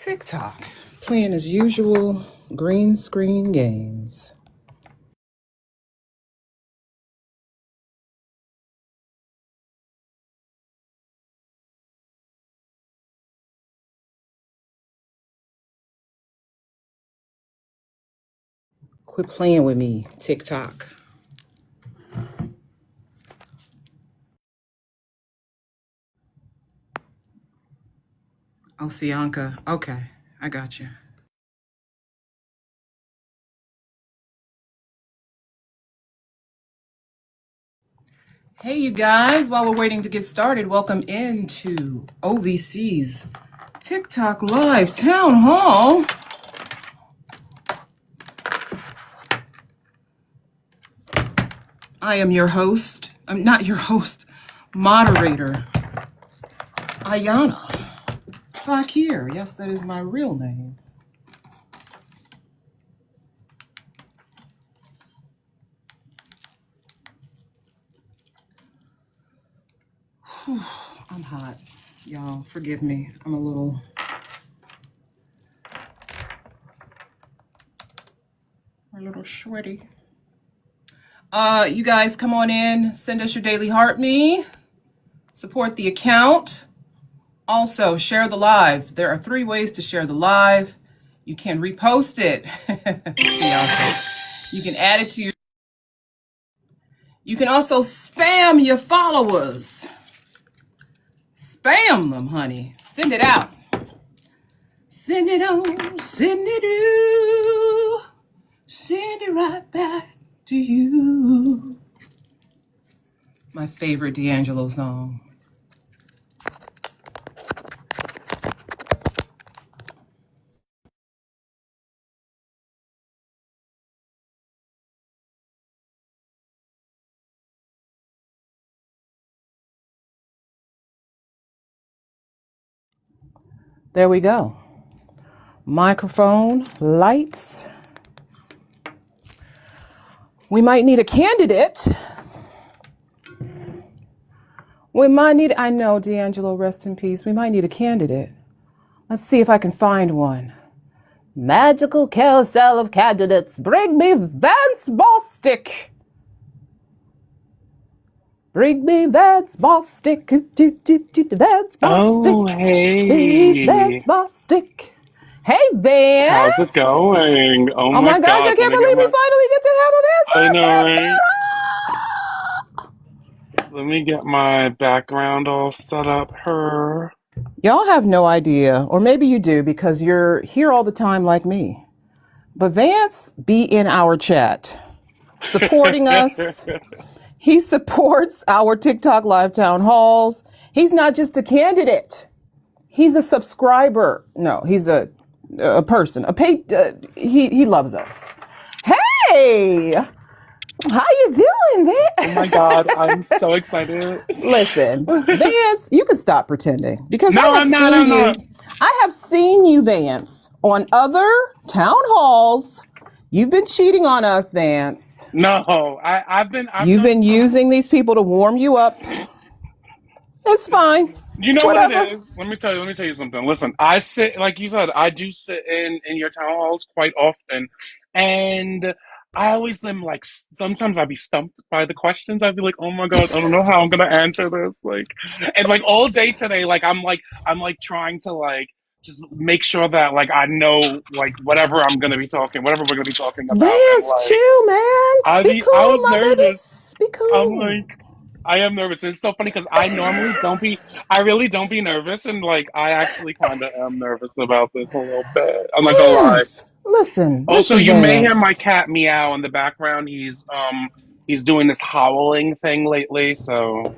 TikTok, playing as usual green screen games. Quit playing with me, TikTok. Oh, Sianka. Okay, I got you. Hey, you guys. While we're waiting to get started, welcome into OVC's TikTok Live Town Hall. I am your host. I'm not your host, moderator, Ayana. Back here. Yes, that is my real name. Whew, I'm hot. Y'all, forgive me. I'm a little sweaty. You guys come on in, send us your daily heart me, support the account. Also, share the live. There are 3 ways to share the live. You can repost it. You can add it to your... You can also spam your followers. Spam them, honey. Send it out. Send it on, send it to, send it right back to you. My favorite D'Angelo song. There we go. Microphone, lights. We might need a candidate. We might need, I know, D'Angelo, rest in peace. We might need a candidate. Let's see if I can find one. Magical carousel of candidates. Bring me Vance Bostic. Bring me Vance Bostic. Vance Bostic. Oh, hey. Vance Bostic. Hey, Vance. How's it going? Oh my gosh, I can't believe we finally get to have a Vance I Bostic. know, right? Let me get my background all set up here. Y'all have no idea, or maybe you do because you're here all the time like me. But Vance be in our chat, supporting us. He supports our TikTok live town halls. He's not just a candidate. He's a subscriber. No, he's a person. He loves us. Hey, how you doing, Vance? Oh my God, I'm so excited. Listen, Vance, you can stop pretending because No, I'm not. I have seen you, Vance, on other town halls. You've been cheating on us, Vance. No, You've been using these people to warm you up. It's fine. You know Whatever. what it is? Let me tell you something. Listen, I sit, like you said, I do sit in your town halls quite often, and I always am like, sometimes I'd be stumped by the questions. I'd be like, oh my God, I don't know how I'm gonna answer this. And like all day today, I'm trying to just make sure that I know whatever we're gonna be talking about. Vance, chill, man. Be cool, I was my nervous. baby. Be cool. I am nervous. It's so funny because I really don't be nervous, and I actually kind of am nervous about this a little bit. I'm not gonna lie. Listen. Also, listen, you Vance. may hear my cat meow in the background. He's doing this howling thing lately, so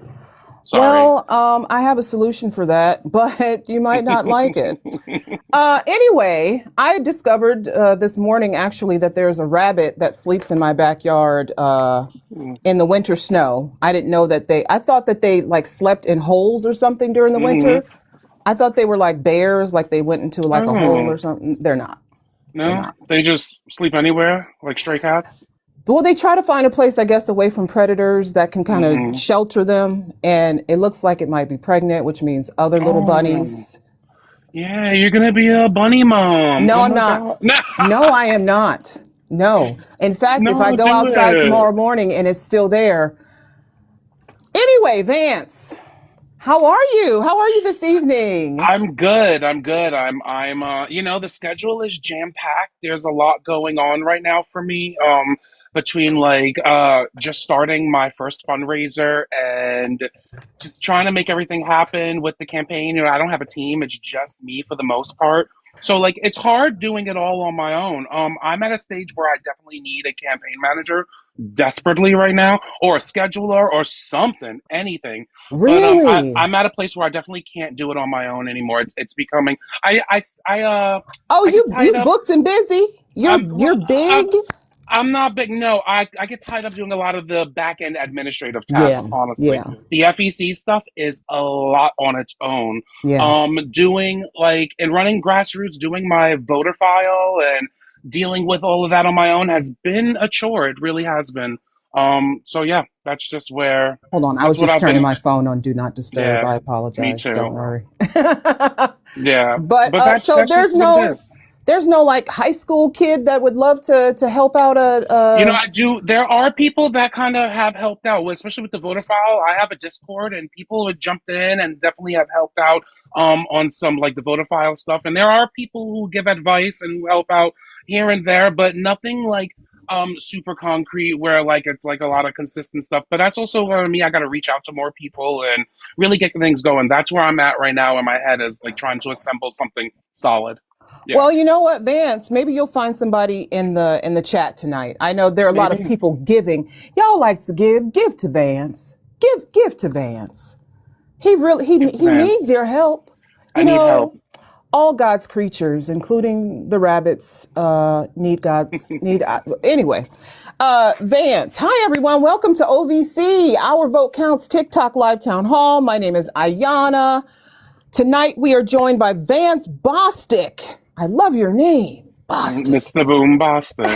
sorry. Well, I have a solution for that, but you might not like it. Anyway, I discovered this morning actually that there's a rabbit that sleeps in my backyard in the winter snow. I didn't know that I thought that they slept in holes or something during the winter. I thought they were like bears, like they went into a hole or something. They're not. No, they just sleep anywhere, like stray cats. Well, they try to find a place, I guess, away from predators that can kind of shelter them. And it looks like it might be pregnant, which means other little bunnies Yeah, you're gonna be a bunny mom. No, Oh I'm my not. god. No, I am not. No. In fact, if I No, go do outside it. tomorrow morning and it's still there. Anyway, Vance, how are you? How are you this evening? I'm good. I'm good. The schedule is jam-packed. There's a lot going on right now for me. Between just starting my first fundraiser and just trying to make everything happen with the campaign. I don't have a team. It's just me for the most part. So it's hard doing it all on my own. I'm at a stage where I definitely need a campaign manager desperately right now, or a scheduler or something, anything. But Really? I'm at a place where I definitely can't do it on my own anymore. It's becoming Oh, I get you tied up. booked and busy. I'm You're well, big. I'm not big. No, I get tied up doing a lot of the back end administrative Yeah. tasks. Honestly, Yeah. the FEC stuff is a lot on its own. Yeah. Doing and running grassroots, doing my voter file and dealing with all of that on my own has been a chore. It really has been. So yeah, that's just where Hold on. I that's was what just I've turning been. my phone on Do Not Disturb. Yeah, I me apologize. too. Don't worry. Yeah, But but that's so that's just what it is. there's no like high school kid that would love to help out I do. There are people that kind of have helped out, especially with the voter file. I have a Discord, and people have jumped in and definitely have helped out on some like the voter file stuff. And there are people who give advice and who help out here and there, but nothing super concrete where it's like a lot of consistent stuff. But that's also where me. I got to reach out to more people and really get things going. That's where I'm at right now in my head, is like trying to assemble something solid. Yeah, Well, you know what, Vance? Maybe you'll find somebody in the chat tonight. I know there are a lot of maybe. people giving. Y'all like to give. Give to Vance. Give to Vance. He really Give he needs Vance. your help. I You need help. know, all God's creatures, including the rabbits, need God's need. Anyway, Vance. Hi everyone. Welcome to OVC. Our Vote Counts TikTok Live Town Hall. My name is Ayana. Tonight we are joined by Vance Bostic. I love your name, Bostic. Mr. Boombastic.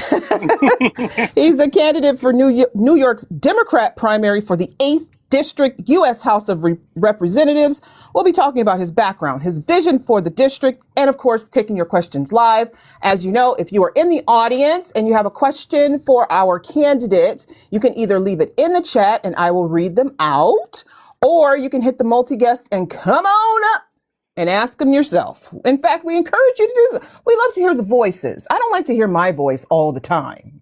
He's a candidate for New York's Democrat primary for the 8th District U.S. House of Representatives. We'll be talking about his background, his vision for the district, and of course, taking your questions live. As you know, if you are in the audience and you have a question for our candidate, you can either leave it in the chat and I will read them out, or you can hit the multi-guest and come on up and ask them yourself. In fact, we encourage you to do so. We love to hear the voices. I don't like to hear my voice all the time,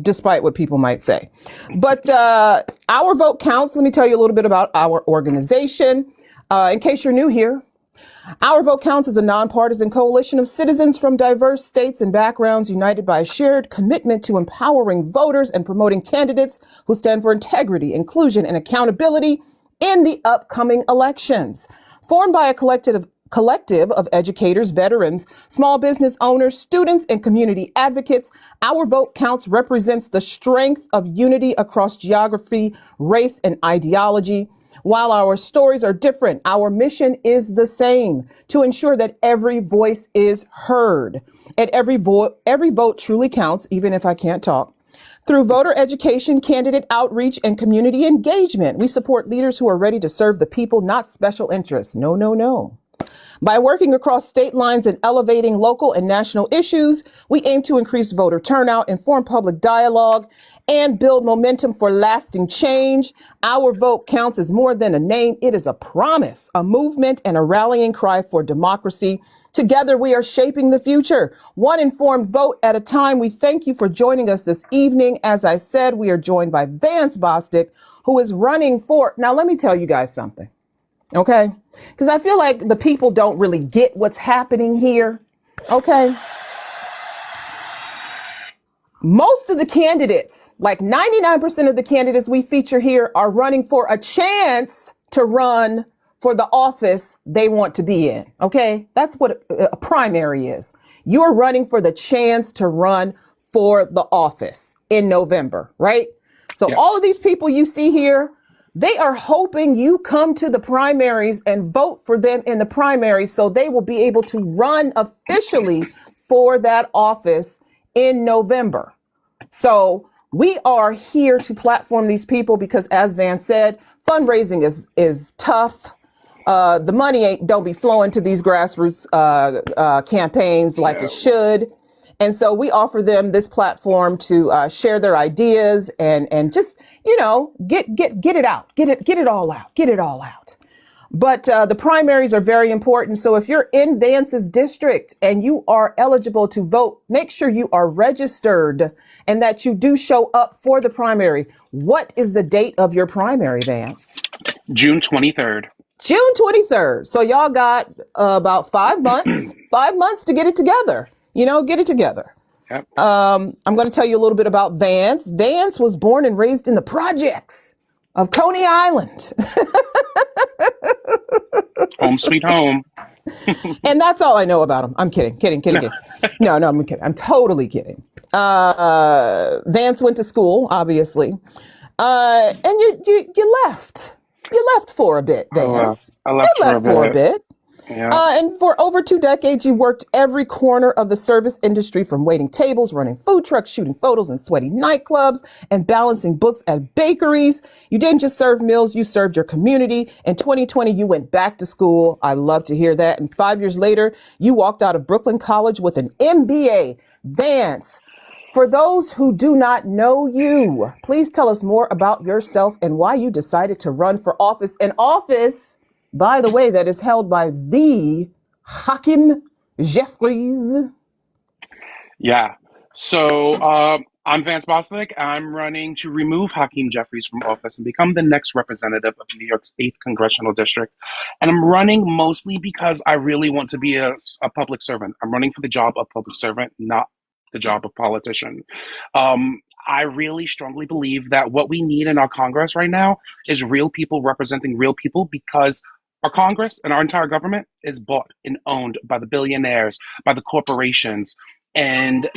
despite what people might say. But our vote counts. Let me tell you a little bit about our organization. In case you're new here, our Vote Counts is a nonpartisan coalition of citizens from diverse states and backgrounds united by a shared commitment to empowering voters and promoting candidates who stand for integrity, inclusion, and accountability in the upcoming elections. Formed by a collective of educators, veterans, small business owners, students, and community advocates, our Vote Counts represents the strength of unity across geography, race, and ideology. While our stories are different, our mission is the same: to ensure that every voice is heard. And every vote truly counts, even if I can't talk. Through voter education, candidate outreach, and community engagement, we support leaders who are ready to serve the people, not special interests. No, no, no. By working across state lines and elevating local and national issues, we aim to increase voter turnout, inform public dialogue, and build momentum for lasting change. Our Vote Counts is more than a name. It is a promise, a movement, and a rallying cry for democracy. Together, we are shaping the future, one informed vote at a time. We thank you for joining us this evening. As I said, we are joined by Vance Bostic, who is running for, now let me tell you guys something. Okay? Because I feel like the people don't really get what's happening here. Okay? Most of the candidates, like 99% of the candidates we feature here, are running for a chance to run for the office they want to be in. Okay? That's what a primary is. You're running for the chance to run for the office in November, right? So Yeah. all of these people you see here, they are hoping you come to the primaries and vote for them in the primaries so they will be able to run officially for that office in November. So we are here to platform these people because, as Van said, fundraising is tough. The money don't be flowing to these grassroots campaigns like it Yeah. should. And so we offer them this platform to share their ideas and just, get it out, get it all out, get it all out. But the primaries are very important. So if you're in Vance's district and you are eligible to vote, make sure you are registered and that you do show up for the primary. What is the date of your primary, Vance? June 23rd. June 23rd. So y'all got about 5 months, 5 months to get it together. Get it together. Yep. I'm going to tell you a little bit about Vance. Vance was born and raised in the projects of Coney Island. Home sweet home. And that's all I know about him. I'm kidding. No, I'm kidding. I'm totally kidding. Vance went to school, obviously. And you left. You left for a bit, Vance. I left for a bit. Yeah. And for over 2 decades, you worked every corner of the service industry, from waiting tables, running food trucks, shooting photos in sweaty nightclubs, and balancing books at bakeries. You didn't just serve meals, you served your community. In 2020, you went back to school. I love to hear that. And 5 years later, you walked out of Brooklyn College with an MBA. Vance, for those who do not know you, please tell us more about yourself and why you decided to run for office. An office, by the way, that is held by the Hakeem Jeffries. Yeah. So I'm Vance Bostic. I'm running to remove Hakeem Jeffries from office and become the next representative of New York's 8th Congressional District. And I'm running mostly because I really want to be a public servant. I'm running for the job of public servant, not the job of politician. I really strongly believe that what we need in our Congress right now is real people representing real people, because our Congress and our entire government is bought and owned by the billionaires, by the corporations, and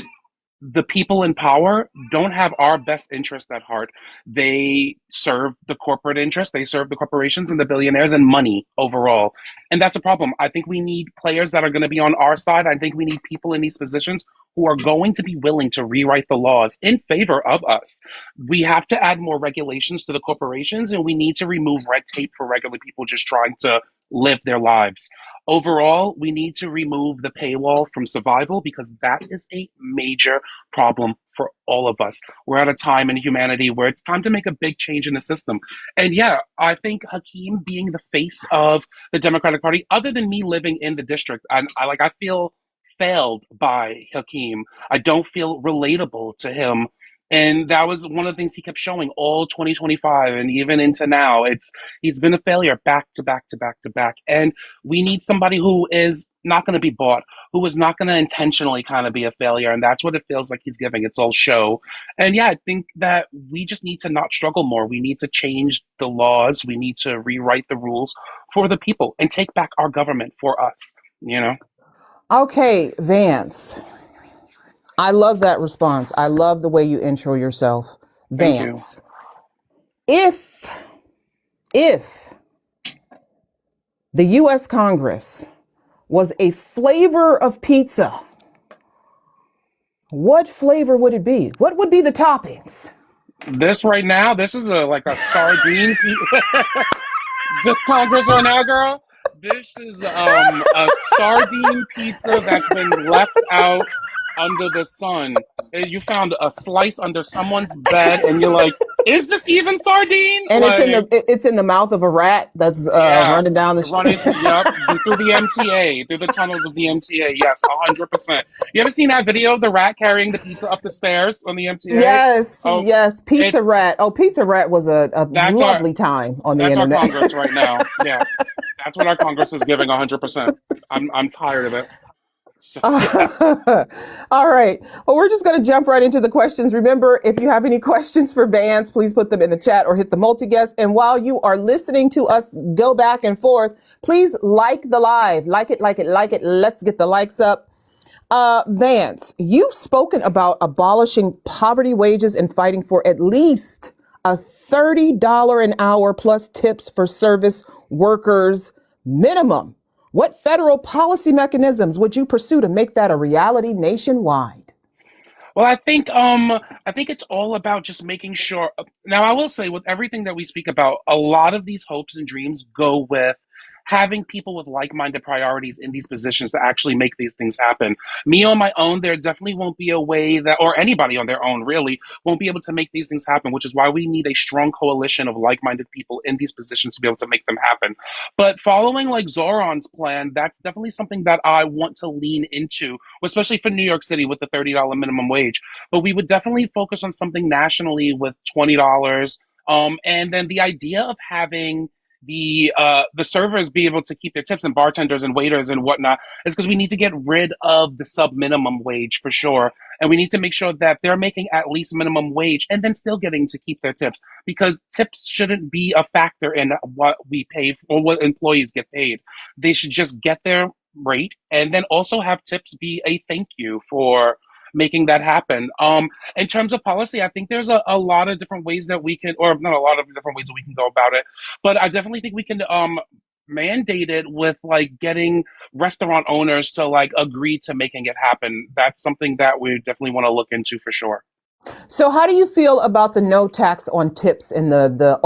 the people in power don't have our best interest at heart. They serve the corporate interest, they serve the corporations and the billionaires and money overall. And that's a problem. I think we need players that are going to be on our side. I think we need people in these positions who are going to be willing to rewrite the laws in favor of us. We have to add more regulations to the corporations, and we need to remove red tape for regular people just trying to live their lives. Overall, we need to remove the paywall from survival, because that is a major problem for all of us. We're at a time in humanity where it's time to make a big change in the system. And yeah, I think Hakeem being the face of the Democratic Party, other than me living in the district, I feel failed by Hakeem. I don't feel relatable to him. And that was one of the things he kept showing all 2025 and even into now. He's been a failure back to back to back to back. And we need somebody who is not going to be bought, who is not going to intentionally kind of be a failure. And that's what it feels like he's giving. It's all show. And yeah, I think that we just need to not struggle more. We need to change the laws. We need to rewrite the rules for the people and take back our government for us. Okay, Vance. I love that response. I love the way you intro yourself. Thank you. Vance. If the US Congress was a flavor of pizza, what flavor would it be? What would be the toppings? This right now, this is like a sardine. This Congress right now, girl. This is a sardine pizza that's been left out under the sun. You found a slice under someone's bed, and you're like, "Is this even sardine?" And like, it's in the mouth of a rat that's running down the street. Yep, through the MTA, through the tunnels of the MTA. Yes, 100%. You ever seen that video of the rat carrying the pizza up the stairs on the MTA? Yes, Pizza Rat. Oh, Pizza Rat was a lovely time on the internet. That's our Congress right now. Yeah, that's what our Congress is giving 100%. I'm tired of it. So, yeah. All right. Well, we're just going to jump right into the questions. Remember, if you have any questions for Vance, please put them in the chat or hit the multi-guest. And while you are listening to us go back and forth, please like the live. Like it. Let's get the likes up. Vance, you've spoken about abolishing poverty wages and fighting for at least a $30 an hour plus tips for service workers minimum. What federal policy mechanisms would you pursue to make that a reality nationwide? Well, I think it's all about just making sure. Now, I will say, with everything that we speak about, a lot of these hopes and dreams go with having people with like-minded priorities in these positions to actually make these things happen. Me on my own, there definitely won't be a way that, or anybody on their own really, won't be able to make these things happen, which is why we need a strong coalition of like-minded people in these positions to be able to make them happen. But following like Zoran's plan, that's definitely something that I want to lean into, especially for New York City with the $30 minimum wage. But we would definitely focus on something nationally with $20. And then the idea of having the servers be able to keep their tips, and bartenders and waiters and whatnot, is because we need to get rid of the sub minimum wage for sure, and we need to make sure that they're making at least minimum wage and then still getting to keep their tips, because tips shouldn't be a factor in what we pay or what employees get paid. They should just get their rate and then also have tips be a thank you for making that happen. In terms of policy, I think there's a lot of different ways that we can, or not a lot of different ways that we can go about it, but I definitely think we can mandate it with like getting restaurant owners to like agree to making it happen. That's something that we definitely want to look into for sure. So how do you feel about the no tax on tips in the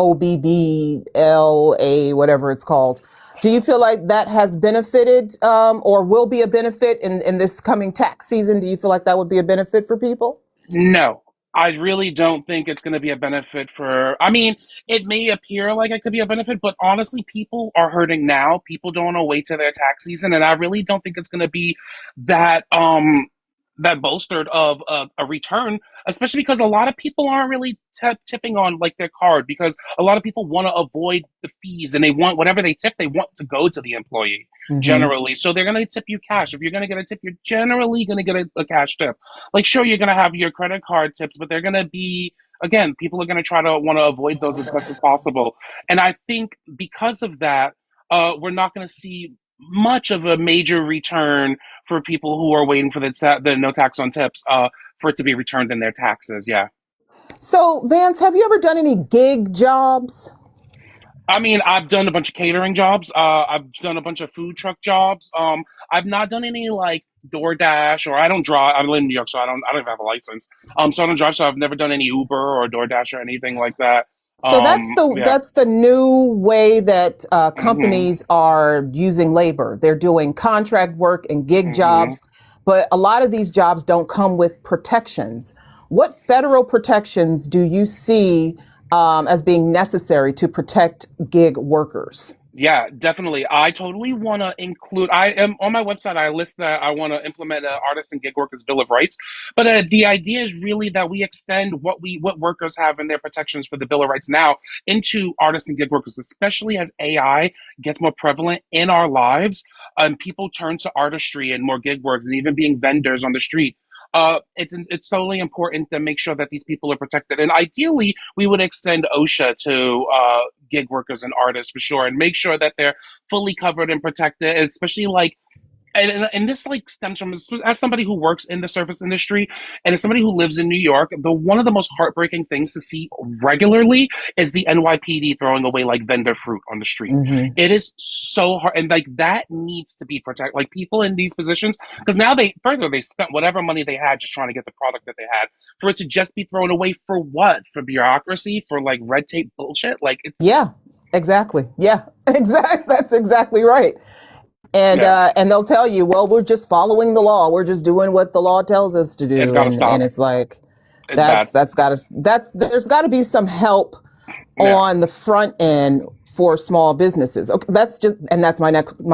OBBLA, whatever it's called? Do you feel like that has benefited or will be a benefit in this coming tax season? Do you feel like that would be a benefit for people? No, I really don't think it's going to be a benefit for. I mean, it may appear like it could be a benefit, but honestly, people are hurting now. People don't want to wait till their tax season, and I really don't think it's going to be that that bolstered of a return, especially because a lot of people aren't really tipping on like their card, because a lot of people want to avoid the fees and they want whatever they tip, they want to go to the employee Mm-hmm. generally. So they're going to tip you cash. If you're going to get a tip, you're generally going to get a cash tip. Like, sure, you're going to have your credit card tips, but they're going to be, again, people are going to try to want to avoid those as best as possible. And I think because of that, we're not going to see much of a major return for people who are waiting for the no tax on tips for it to be returned in their taxes. Yeah. So Vance, have you ever done any gig jobs? I mean, I've done a bunch of catering jobs. I've done a bunch of food truck jobs. I've not done any like DoorDash, or I don't drive. I live in New York, so I don't even have a license. So I don't drive. So I've never done any Uber or DoorDash or anything like that. So that's the Yeah. that's the new way that Hmm. companies are using labor. They're doing contract work and gig Hmm. jobs, but a lot of these jobs don't come with protections. What federal protections do you see as being necessary to protect gig workers? Yeah, definitely. I totally want to include. I am on my website. I list that I want to implement an artist and gig workers bill of rights. But the idea is really that we extend what workers have in their protections for the bill of rights now into artists and gig workers, especially as AI gets more prevalent in our lives, and people turn to artistry and more gig work, and even being vendors on the street. It's totally important to make sure that these people are protected, and ideally, we would extend OSHA to gig workers and artists for sure, and make sure that they're fully covered and protected, especially like, and this like stems from, as somebody who works in the service industry and as somebody who lives in New York, the one of the most heartbreaking things to see regularly is the NYPD throwing away like vendor fruit on the street. Hmm. It is so hard, and like that needs to be protected. Like people in these positions, because now they spent whatever money they had just trying to get the product that they had, for it to just be thrown away for what? For bureaucracy? For like red tape bullshit? Like it's Yeah, exactly. Yeah, exactly. That's exactly right. yeah, And they'll tell you, well, we're just following the law. We're just doing what the law tells us to it's do. got to And stop. it's like It's bad. that's got to that's there's got to be some help Yeah. on the front end for small businesses. Okay, that's my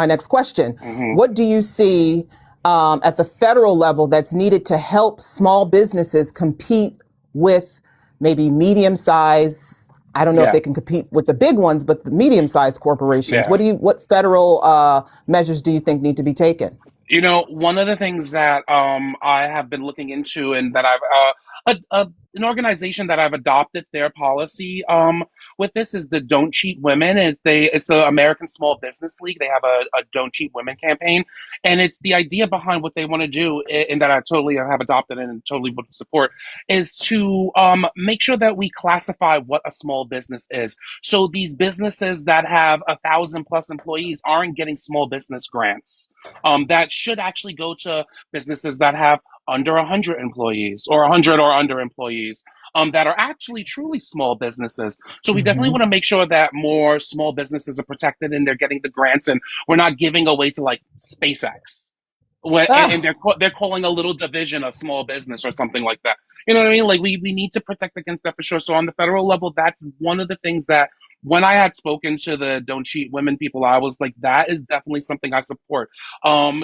next question. Hmm. What do you see at the federal level that's needed to help small businesses compete with maybe medium size? I don't know if Yeah. they can compete with the big ones, but the medium sized corporations. Yeah. What federal measures do you think need to be taken? You know, one of the things that I have been looking into, and that an organization that I've adopted their policy with this, is the Don't Cheat Women. It's the American Small Business League. They have a Don't Cheat Women campaign, and it's the idea behind what they want to do, and that I totally have adopted and totally would support, is to make sure that we classify what a small business is. So these businesses that have 1,000+ employees aren't getting small business grants. That should actually go to businesses that have under 100 employees, or 100 or under employees. that are actually truly small businesses. So we definitely Hmm. want to make sure that more small businesses are protected and they're getting the grants, and we're not giving away to like SpaceX. And Ah, they're calling a little division of small business or something like that. You know what I mean? Like we need to protect against that for sure. So on the federal level, that's one of the things that when I had spoken to the Don't Cheat Women people, I was like, that is definitely something I support.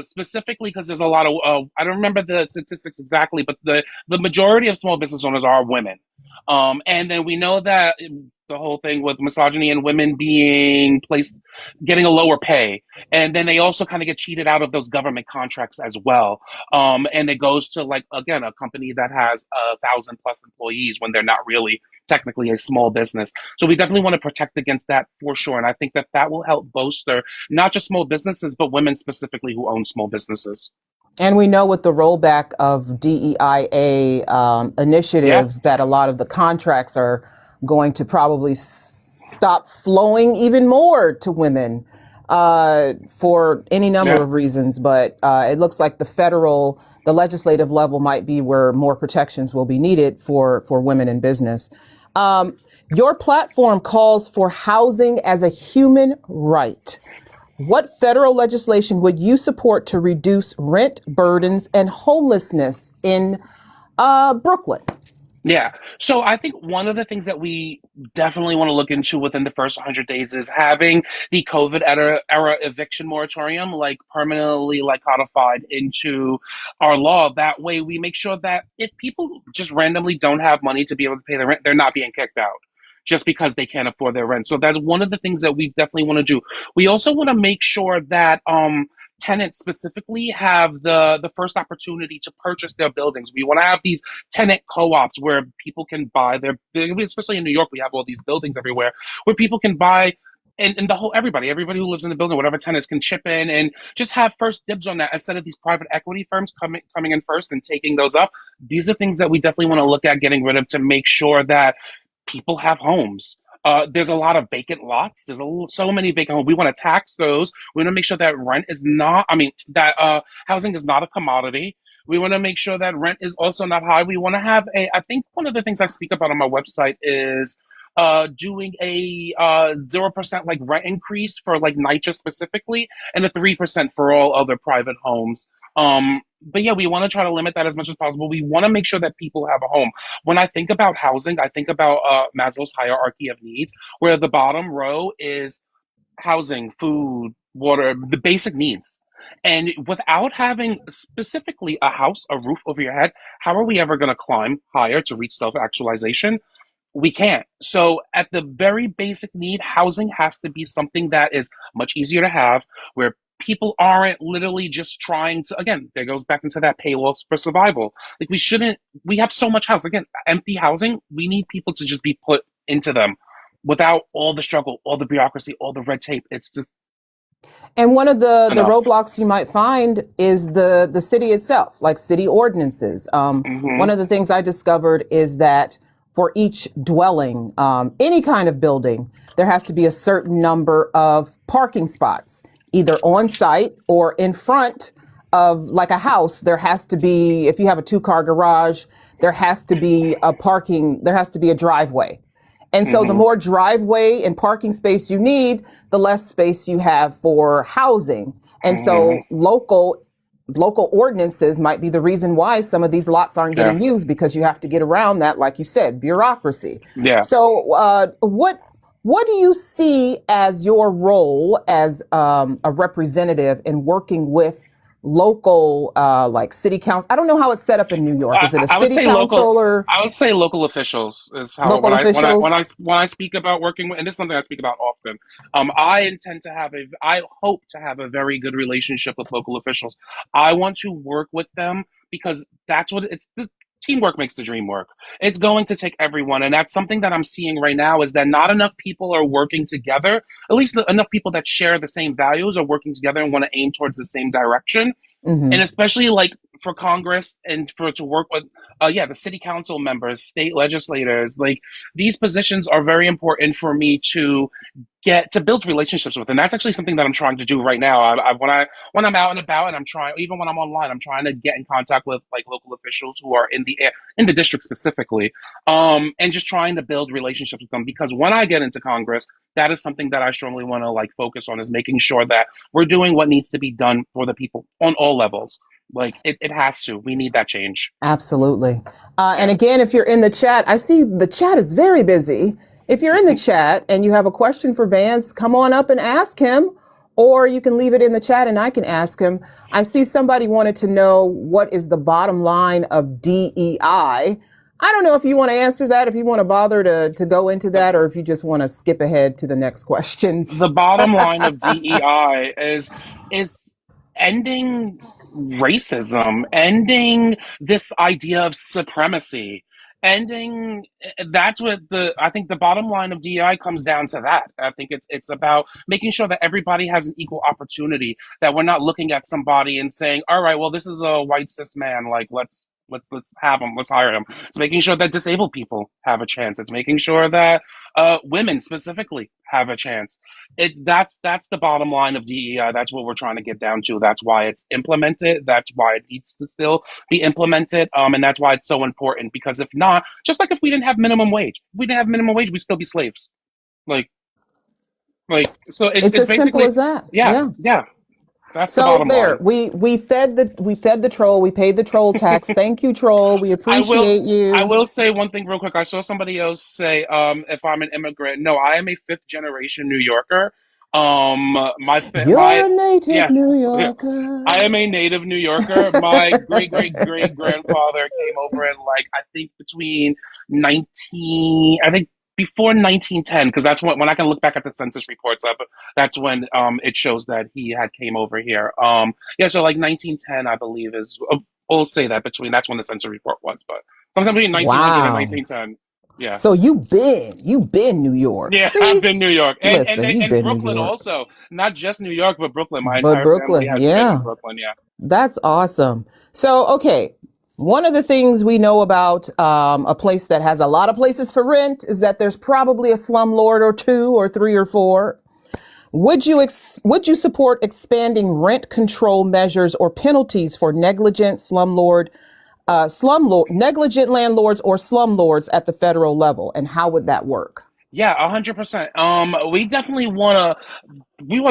Specifically because there's a lot of I don't remember the statistics exactly, but the majority of small business owners are women. And then we know that the whole thing with misogyny and women being placed, getting a lower pay, and then they also kind of get cheated out of those government contracts as well. And it goes to like again a company that has 1,000 plus employees when they're not really technically a small business. So we definitely want to protect against that for sure. And I think that that will help bolster not just small businesses, but women specifically who own small businesses. and we know with the rollback of DEIA Yeah, initiatives that a lot of the contracts are going to probably stop flowing even more to women for any number yeah. of reasons. But it looks like the legislative level might be where more protections will be needed for women in business. Your platform calls for housing as a human right. What federal legislation would you support to reduce rent burdens and homelessness in Brooklyn? Yeah. So I think one of the things that we definitely want to look into within the first 100 days is having the COVID era eviction moratorium like permanently like codified into our law. That way we make sure that if people just randomly don't have money to be able to pay their rent, they're not being kicked out just because they can't afford their rent. So that's one of the things that we definitely want to do. We also want to make sure that tenants specifically have the first opportunity to purchase their buildings. We want to have these tenant co-ops where people can buy especially in New York, we have all these buildings everywhere where people can buy, and the whole everybody who lives in the building, whatever tenants can chip in and just have first dibs on that instead of these private equity firms coming in first and taking those up. These are things that we definitely want to look at getting rid of to make sure that people have homes. There's a lot of vacant lots. So many vacant homes. We want to tax those. We want to make sure that rent is not, I mean, that housing is not a commodity. We want to make sure that rent is also not high. We want to have I think one of the things I speak about on my website is doing a 0% like rent increase for like NYCHA specifically, and a 3% for all other private homes. But yeah, we want to try to limit that as much as possible. We want to make sure that people have a home. When I think about housing, I think about Maslow's hierarchy of needs, where the bottom row is housing, food, water, the basic needs. And without having specifically a house, a roof over your head, how are we ever going to climb higher to reach self actualization? We can't. So, at the very basic need, housing has to be something that is much easier to have, where people aren't literally just trying to, again, there goes back into that paywall for survival. Like, we have so much house. Again, empty housing, we need people to just be put into them without all the struggle, all the bureaucracy, all the red tape. It's just And one of the enough. roadblocks you might find is the city itself, like city ordinances. One Hmm. of the things I discovered is that for each dwelling, any kind of building, there has to be a certain number of parking spots, either on site or in front of like a house. There has to be, if you have a 2-car garage, there has to be a driveway. And so the Hmm. more driveway and parking space you need, the less space you have for housing. And Hmm. so local ordinances might be the reason why some of these lots aren't Yeah. getting used, because you have to get around that, like you said, bureaucracy. Yeah. So what do you see as your role as a representative in working with local like city council? I don't know how it's set up in New York. Is it a I would city say local. council or I would say local officials is how local officials? when I speak about working with, and this is something I speak about often. I intend to have I hope to have a very good relationship with local officials. I want to work with them because that's what it's. The, teamwork makes the dream work. It's going to take everyone, and that's something that I'm seeing right now is that not enough people are working together. At least enough people that share the same values are working together and want to aim towards the same direction. Hmm. And especially like for Congress and for to work with the city council members, state legislators, like these positions are very important for me to get to build relationships with, and that's actually something that I'm trying to do right now. When I'm out and about, and I'm trying, even when I'm online, I'm trying to get in contact with like local officials who are in the district specifically, and just trying to build relationships with them. Because when I get into Congress, that is something that I strongly want to like focus on, is making sure that we're doing what needs to be done for the people on all levels. Like it has to. We need that change. Absolutely. And Yeah. again, if you're in the chat, I see the chat is very busy. If you're in the chat and you have a question for Vance, come on up and ask him, or you can leave it in the chat and I can ask him. I see somebody wanted to know what is the bottom line of DEI. I don't know if you want to answer that, if you want to bother to go into The that, or if you just want to skip ahead to the next question. the bottom line of DEI is ending racism, ending this idea of supremacy, ending that's what the I think the bottom line of DEI comes down to that. I think it's about making sure that everybody has an equal opportunity, that we're not looking at somebody and saying, all right, well, this is a white cis man, like let's have him, let's hire him. It's making sure that disabled people have a chance. It's making sure that women specifically have a chance. That's the bottom line of DEI. That's what we're trying to get down to. That's why it's implemented. That's why it needs to still be implemented. And that's why it's so important. Because if not, just like if we didn't have minimum wage, if we didn't have minimum wage, we'd still be slaves. Like so It's it's as simple basically as that. yeah, Yeah. yeah. That's the So bottom there, line. we fed the troll. We paid the troll tax. Thank you, troll. We I will appreciate I you. will say one thing real quick. I saw somebody else say, if I'm an immigrant. No, I am a fifth generation New Yorker. You're My a native yeah, New yeah. I Yorker. am a native New Yorker. My great grandfather came over in like I think between 19 I think before 1910, because that's when I can look back at the census reports up, that's when it shows that he had came over here. Yeah, so like 1910 I believe is we'll say that between that's when the census report was, but sometime between 1900 and Wow. 1910. Yeah. So you been New York. Yeah, I've See, been New York, listen, you've and been New Brooklyn York, also, not just New York, but Brooklyn. My but entire family Brooklyn, has been in yeah, Brooklyn. Yeah. that's awesome. So, okay, one of the things we know about a place that has a lot of places for rent is that there's probably a slumlord or two or three or four. Would you support expanding rent control measures or penalties for negligent landlords or slumlords at the federal level, and how would that work? Yeah, 100%. We definitely want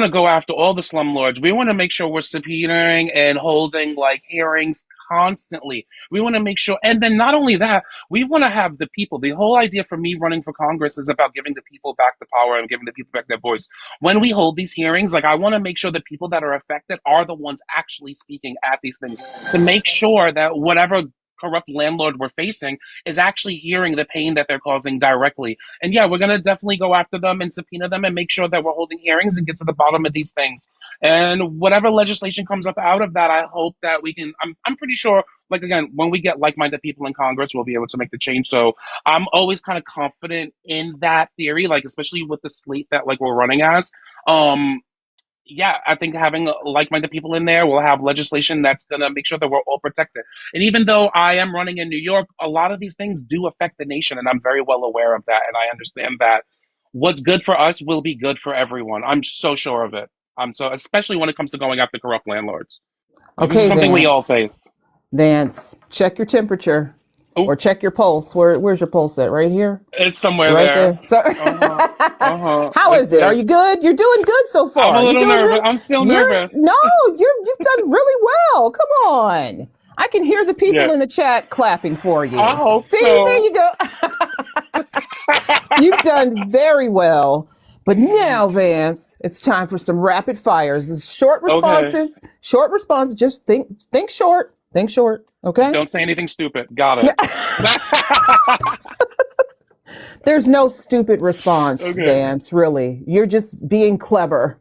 to go after all the slumlords. We want to make sure we're subpoenaing and holding like hearings constantly. We want to make sure, and then not only that, we want to have the people. The whole idea for me running for Congress is about giving the people back the power and giving the people back their voice. When we hold these hearings, like I want to make sure the people that are affected are the ones actually speaking at these things, to make sure that whatever corrupt landlord we're facing is actually hearing the pain that they're causing directly. And yeah, we're gonna definitely go after them and subpoena them and make sure that we're holding hearings and get to the bottom of these things. And whatever legislation comes up out of that, I hope that we can. I'm pretty sure. Like again, when we get like-minded people in Congress, we'll be able to make the change. So I'm always kind of confident in that theory, like especially with the slate that like we're running as. Yeah, I think having like-minded people in there will have legislation that's gonna make sure that we're all protected. And even though I am running in New York, a lot of these things do affect the nation, and I'm very well aware of that. And I understand that what's good for us will be good for everyone. I'm so sure of it. So, especially when it comes to going after corrupt landlords. Like this is Okay, something we all Vance. face. Vance, check your temperature Oh, or check your pulse. Where's your pulse at? Right here? it's somewhere Right there. there. So, Uh huh. Uh huh. how is it? Are you good? You're doing good so I'm a far. You're little doing nervous. real. I'm still You're nervous. no, you've done really well. Come on. I can hear the Yeah, people in the chat clapping for I you. hope See, there so. you go. You've done very well. But now, Vance, it's time for some rapid fires. It's short Okay. responses. Short responses. Just think short. Think short. Okay. Don't say anything stupid. Got it. There's no stupid response, Okay. Vance, really. You're just being clever.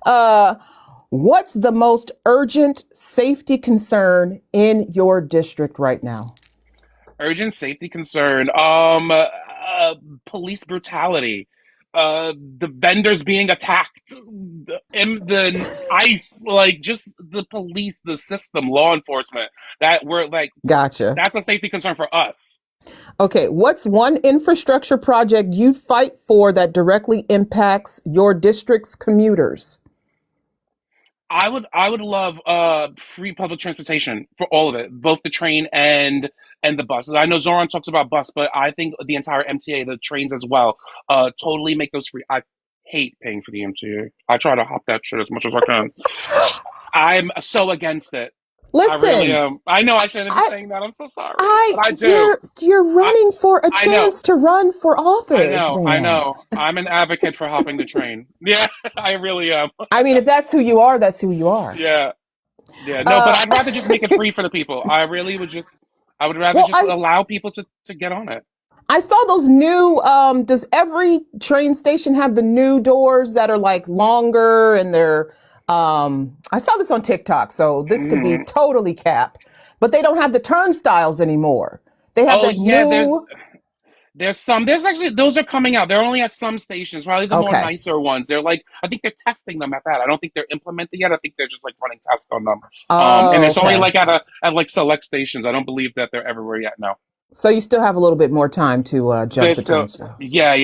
Uh, what's the most urgent safety concern in your district right now? Urgent safety concern. Police brutality. the vendors being attacked, the ICE, like just the police, the system, law enforcement. That we're like, Gotcha. that's a safety concern for us. Okay, what's one infrastructure project you fight for that directly impacts your district's commuters? I would love free public transportation for all of it, both the train and the bus. I know Zoran talks about bus, but I think the entire MTA, the trains as well, totally make those free. I hate paying for the MTA. I try to hop that shit as much as I can. I'm so against it. I really Listen, am. I know I shouldn't be I, saying that. I'm so sorry, but I do. you're I running for a I know. chance to run for I office, know. I know. Vance. I'm an advocate for hopping the train. Yeah, I really am. I mean, if that's who you are, that's who you are. Yeah. Yeah, no, but Uh, I'd rather just make it free for the people. I really would just, I would rather well, just allow people to get on it. I saw those new, does every train station have the new doors that are like longer and they're, I saw this on TikTok, so this could be Mhm. totally cap, but they don't have the turnstiles anymore. They have Oh that yeah, new, there's actually those are coming out. They're only at some stations, probably the more okay. nicer ones. They're like, I think they're testing them at that. I don't think they're implemented yet. I think they're just like running tests on them. And Oh, it's only okay. like at like select stations. I don't believe that they're everywhere yet. No, So you still have a little bit more time to jump they're the still. turnstiles. Yeah.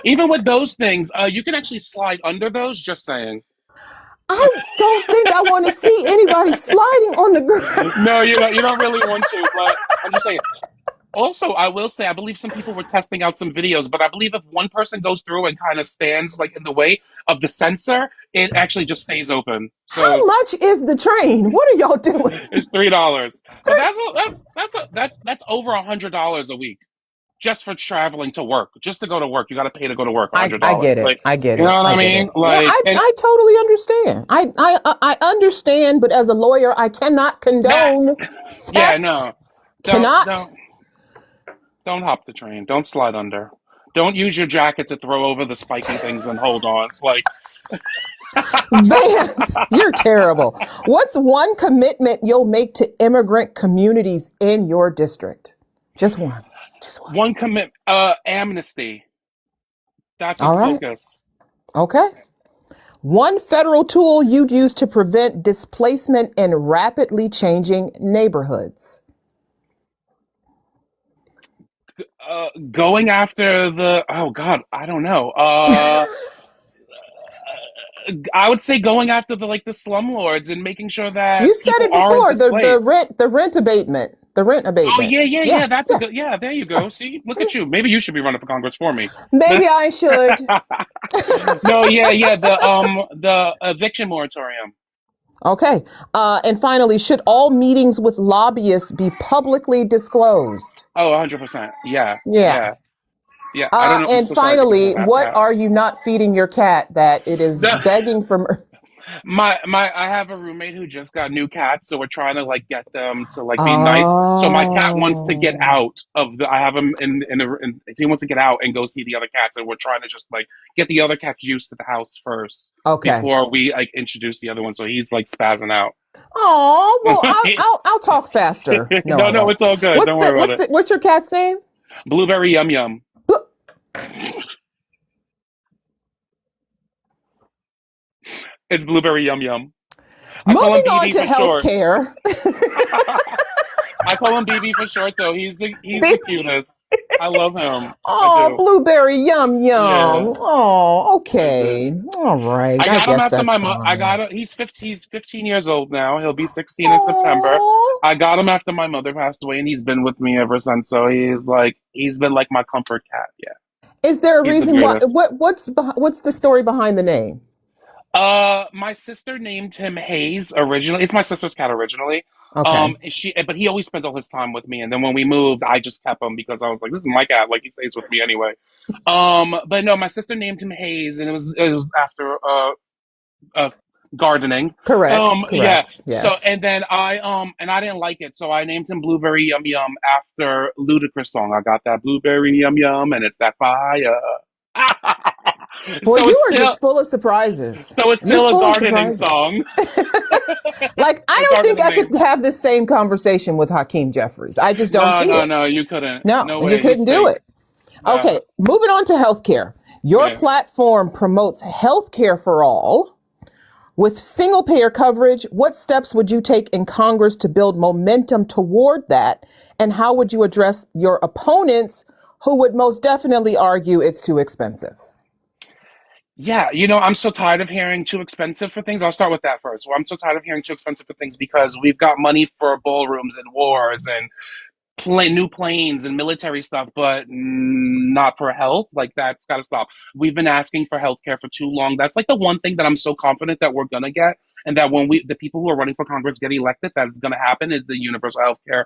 Even with those things, you can actually slide under those. Just saying. I don't think I want to see anybody sliding on the ground. No, you don't. You don't really want to, but I'm just saying. Also, I will say, I believe some people were testing out some videos, but I believe if one person goes through and kind of stands like in the way of the sensor, it actually just stays open. How So much is the train? What are y'all doing? it's $3. But Three. that's over $100 a week just for traveling to work. Just to go to work, you got to pay to go to work. I $100. get it. Like, I get you know it. what I I get mean? it. Yeah, Like, and I totally understand. I understand, but as a lawyer, I cannot nah, condone yeah, theft. no, don't Cannot. don't don't hop the train. Don't slide under. Don't use your jacket to throw over the spiky things and hold on. Like. Vance, you're terrible. What's one commitment you'll make to immigrant communities in your district? Just one. Just one. One commit amnesty. That's a All right. focus. Okay. One federal tool you'd use to prevent displacement in rapidly changing neighborhoods. Going after the oh god, I don't know. I would say going after the slumlords and making sure You that said people it aren't before, displaced. the rent abatement. The rent Oh abatement. yeah. Yeah, That's a yeah. good. Yeah, there you go. See, look at you. Maybe you should be running for Congress for me. Maybe I should. No, yeah. The eviction moratorium. Okay. And finally, should all meetings with lobbyists be publicly disclosed? Oh, 100%. Yeah, Yeah. yeah, yeah. I don't know. I'm And so sorry that people finally, have what that. are you not feeding your cat that it is begging for? My I have a roommate who just got new cats, so we're trying to like get them to like be nice. So my cat wants to get Oh, out of the. I have him in he wants to get out and go see the other cats, and we're trying to just like get the other cats used to the house first okay. before we like introduce the other one. So he's like spazzing out. Oh, well, I'll talk faster. No, I No, won't. it's all good. Don't worry about it. What's your cat's name? Blueberry Yum Yum. It's Blueberry Yum Yum. I call him Moving on BB to for short. healthcare. I call him BB for short though. He's the cutest. I love him. I Oh, do. blueberry yum Yeah. yum. Oh, Mhm. okay. All right. I I got him guess after that's my mother. I fine. got him. He's 15 years old now. He'll be 16 in September. Oh, I got him after my mother passed away, and he's been with me ever since. So he's been like my comfort cat. Yeah, is there a he's the reason why? greatest. What's the story behind the name? My sister named him Hayes originally. It's my sister's cat originally. Okay. But he always spent all his time with me. And then when we moved, I just kept him because I was like, this is my cat. Like he stays with me anyway. But no, my sister named him Hayes, and it was after uh gardening. Correct. Yeah. Correct. So Yes. and then I didn't like it, so I named him Blueberry Yum Yum after Ludacris song. I got that blueberry yum yum, and it's that fire. Boy, so it's you are still just full of surprises. so it's You're still a full of gardening surprises. song. Like, I A don't think gardening I name. could have this same conversation with Hakeem Jeffries. I just don't see it. No, you couldn't. No, No you way. He's couldn't do fake. it. Okay, moving on to healthcare. Your Yeah. platform promotes healthcare for all with single payer coverage. What steps would you take in Congress to build momentum toward that? And how would you address your opponents who would most definitely argue it's too expensive? Yeah, you know, I'm so tired of hearing too expensive for things. I'll start with that first. Well, I'm so tired of hearing too expensive for things because we've got money for ballrooms and wars and new planes and military stuff, but not for health. Like that's got to stop. We've been asking for healthcare for too long. That's like the one thing that I'm so confident that we're gonna get, and that when the people who are running for Congress get elected, that it's gonna happen is the universal healthcare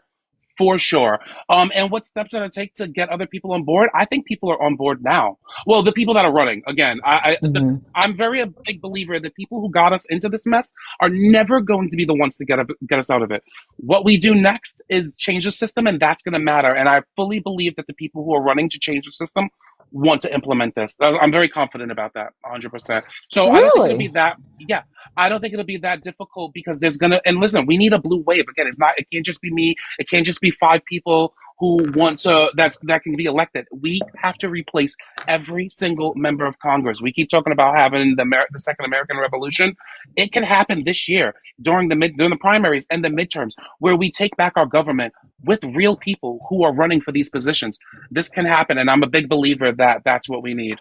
for sure. And what steps did it take to get other people on board? I think people are on board now. Well, the people that are running, again, Mhm. I'm very a big believer that people who got us into this mess are never going to be the ones to get us out of it. What we do next is change the system, and that's going to matter. And I fully believe that the people who are running to change the system want to implement this. I'm very confident about that, 100%. So I don't think it'll be Really? that. Yeah, I don't think it'll be that difficult because there's gonna. And listen, we need a blue wave again. It's not. It can't just be me. It can't just be five people who want to that can be elected. We have to replace every single member of Congress. We keep talking about having the second American Revolution. It can happen this year during the primaries and the midterms, where we take back our government with real people who are running for these positions. This can happen, and I'm a big believer that that's what we need.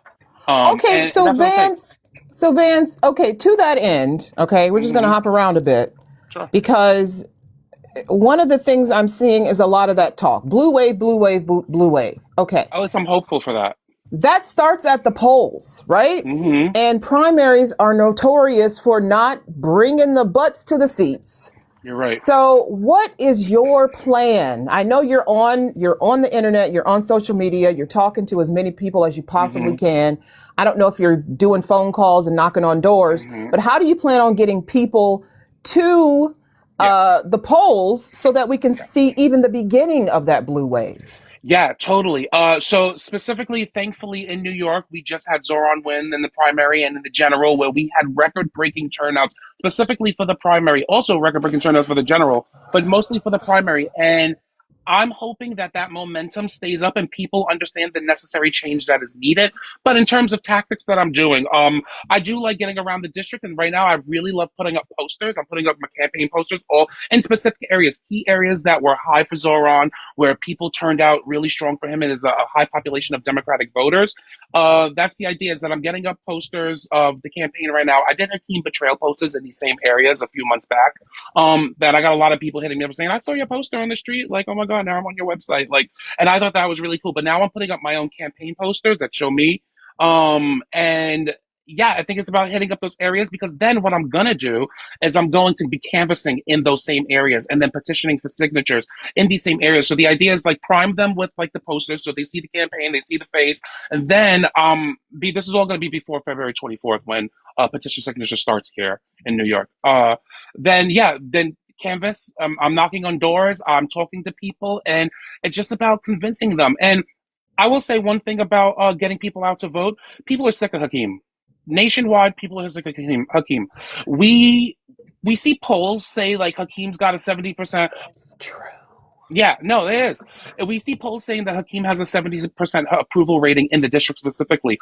Okay, And so that's what it'll take. Vance, okay, to that end, okay, we're just going to Hmm. hop around a bit Sure. because one of the things I'm seeing is a lot of that talk. Blue wave, blue wave, blue wave. Okay. At least I'm hopeful for that. That starts at the polls, right? Hmm. And primaries are notorious for not bringing the butts to the seats. You're right. So, what is your plan? I know you're on the internet, you're on social media, you're talking to as many people as you possibly Hmm. can. I don't know if you're doing phone calls and knocking on doors, Hmm. but how do you plan on getting people to Yeah. the polls so that we can see even the beginning of that blue wave? Yeah, totally. So specifically, thankfully, in New York, we just had Zoran win in the primary and in the general, where we had record-breaking turnouts, specifically for the primary, also record-breaking turnouts for the general, but mostly for the primary. And I'm hoping that that momentum stays up and people understand the necessary change that is needed. But in terms of tactics that I'm doing, I do like getting around the district, and right now I really love putting up posters. I'm putting up my campaign posters all in specific areas, key areas that were high for Zoran, where people turned out really strong for him and is a high population of Democratic voters. That's the idea, is that I'm getting up posters of the campaign right now. I did Hakeem betrayal posters in these same areas a few months back. That I got a lot of people hitting me up saying, I saw your poster on the street. Like, oh my God, now I'm on your website. Like, and I thought that was really cool. But now I'm putting up my own campaign posters that show me. And yeah, I think it's about hitting up those areas, because then what I'm gonna do is I'm going to be canvassing in those same areas and then petitioning for signatures in these same areas. So the idea is like prime them with like the posters, so they see the campaign, they see the face, and then this is all going to be before February 24th, when petition signature starts here in New York. Then canvas. I'm knocking on doors. I'm talking to people, and it's just about convincing them. And I will say one thing about getting people out to vote. People are sick of Hakeem. Nationwide, people are sick of Hakeem. We we see polls say like Hakeem's got a 70%. True. Yeah, no, it is. We see polls saying that Hakeem has a 70% approval rating in the district specifically.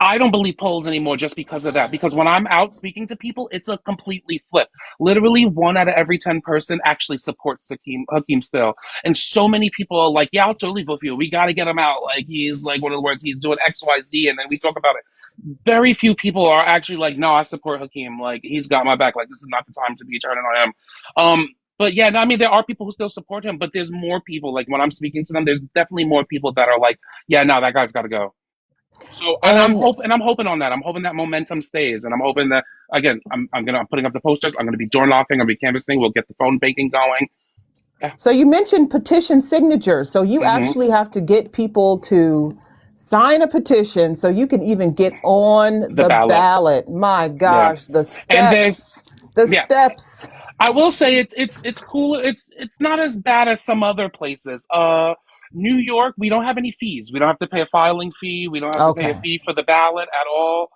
I don't believe polls anymore just because of that. Because when I'm out speaking to people, it's a completely flip. Literally, one out of every 10 person actually supports Hakeem still. And so many people are like, yeah, I'll totally vote for you. We got to get him out. Like, he's like, what are the words? He's doing X, Y, Z. And then we talk about it. Very few people are actually like, no, I support Hakeem. Like, he's got my back. Like, this is not the time to be turning on him. But yeah, no, I mean, there are people who still support him, but there's more people. Like, when I'm speaking to them, there's definitely more people that are like, yeah, no, that guy's got to go. So, and And I'm hoping on that. I'm hoping that momentum stays, and I'm hoping that again, I'm putting up the posters. I'm gonna be door knocking. I'm gonna be canvassing. We'll get the phone banking going. Yeah. so you mentioned petition signatures. So you Hmm. actually have to get people to sign a petition so you can even get on The the ballot. ballot. My Yeah. gosh, the And there's steps, the yeah. steps. I will say it's cool. It's not as bad as some other places. New York, we don't have any fees. We don't have to pay a filing fee. We don't have to pay a Okay. fee for the ballot at all.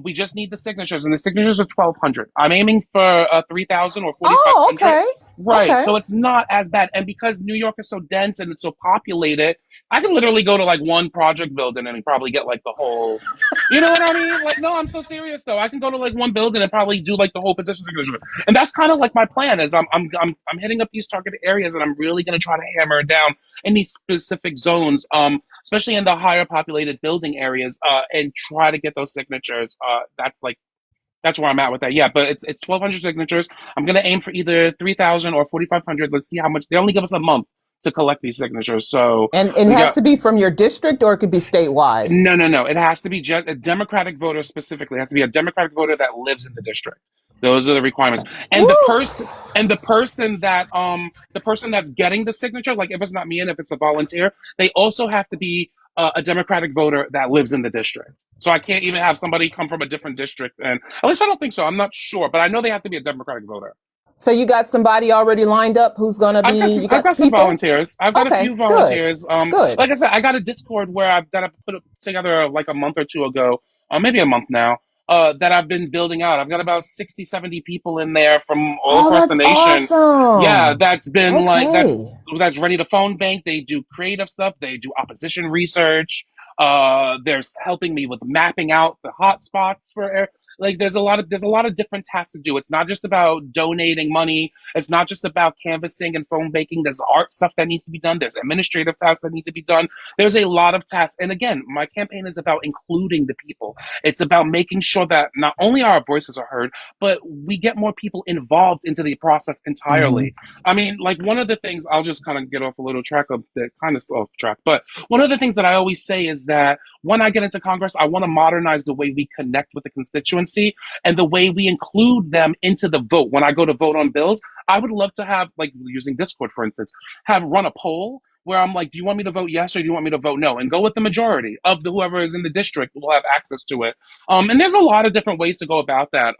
We just need the signatures, and the signatures are 1,200. I'm aiming for 3,000 or 4,500. Oh, okay. Right. Okay. So it's not as bad. And because New York is so dense and it's so populated, I can literally go to like one project building and probably get like the whole, you know what I mean? Like, no, I'm so serious though. I can go to like one building and probably do like the whole petition signature. And that's kind of like my plan is I'm hitting up these targeted areas and I'm really going to try to hammer it down in these specific zones, especially in the higher populated building areas, and try to get those signatures. That's where I'm at with that. Yeah, but it's 1,200 signatures. I'm gonna aim for either 3,000 or 4,500. Let's see how much they only give us a month to collect these signatures. So And it we has got to be from your district or it could be statewide. no. It has to be just a Democratic voter specifically. It has to be a Democratic voter that lives in the district. Those are the requirements. And the Woo. person and the person that's getting the signature, like if it's not me and if it's a volunteer, they also have to be a Democratic voter that lives in the district. So I can't even have somebody come from a different district, and at least I don't think so. I'm not sure, but I know they have to be a Democratic voter. So you got somebody already lined up who's gonna be, you I've got got some people? volunteers. I've got a Okay, few good, volunteers. good. Like I said, I got a Discord where I put together like a month or two ago, maybe a month now. That I've been building out. I've got about 60, 70 people in there from all Oh, across the that's nation. Yeah, awesome. that's been like Okay. that's ready to phone bank. They do creative stuff. They do opposition research. They're helping me with mapping out the hot spots for like there's a lot of different tasks to do. It's not just about donating money. It's not just about canvassing and phone banking. There's art stuff that needs to be done. There's administrative tasks that need to be done. There's a lot of tasks. And again, my campaign is about including the people. It's about making sure that not only our voices are heard, but we get more people involved into the process Hmm. entirely. I mean, like one of the things I'll just kind of get off a little track of the kind of off track, but one of the things that I always say is that when I get into Congress, I want to modernize the way we connect with the constituency and the way we include them into the vote. When I go to vote on bills, I would love to have, like using Discord, for instance, have run a poll where I'm like, do you want me to vote yes or do you want me to vote no? And go with the majority of the whoever is in the district will have access to it. And there's a lot of different ways to go about that.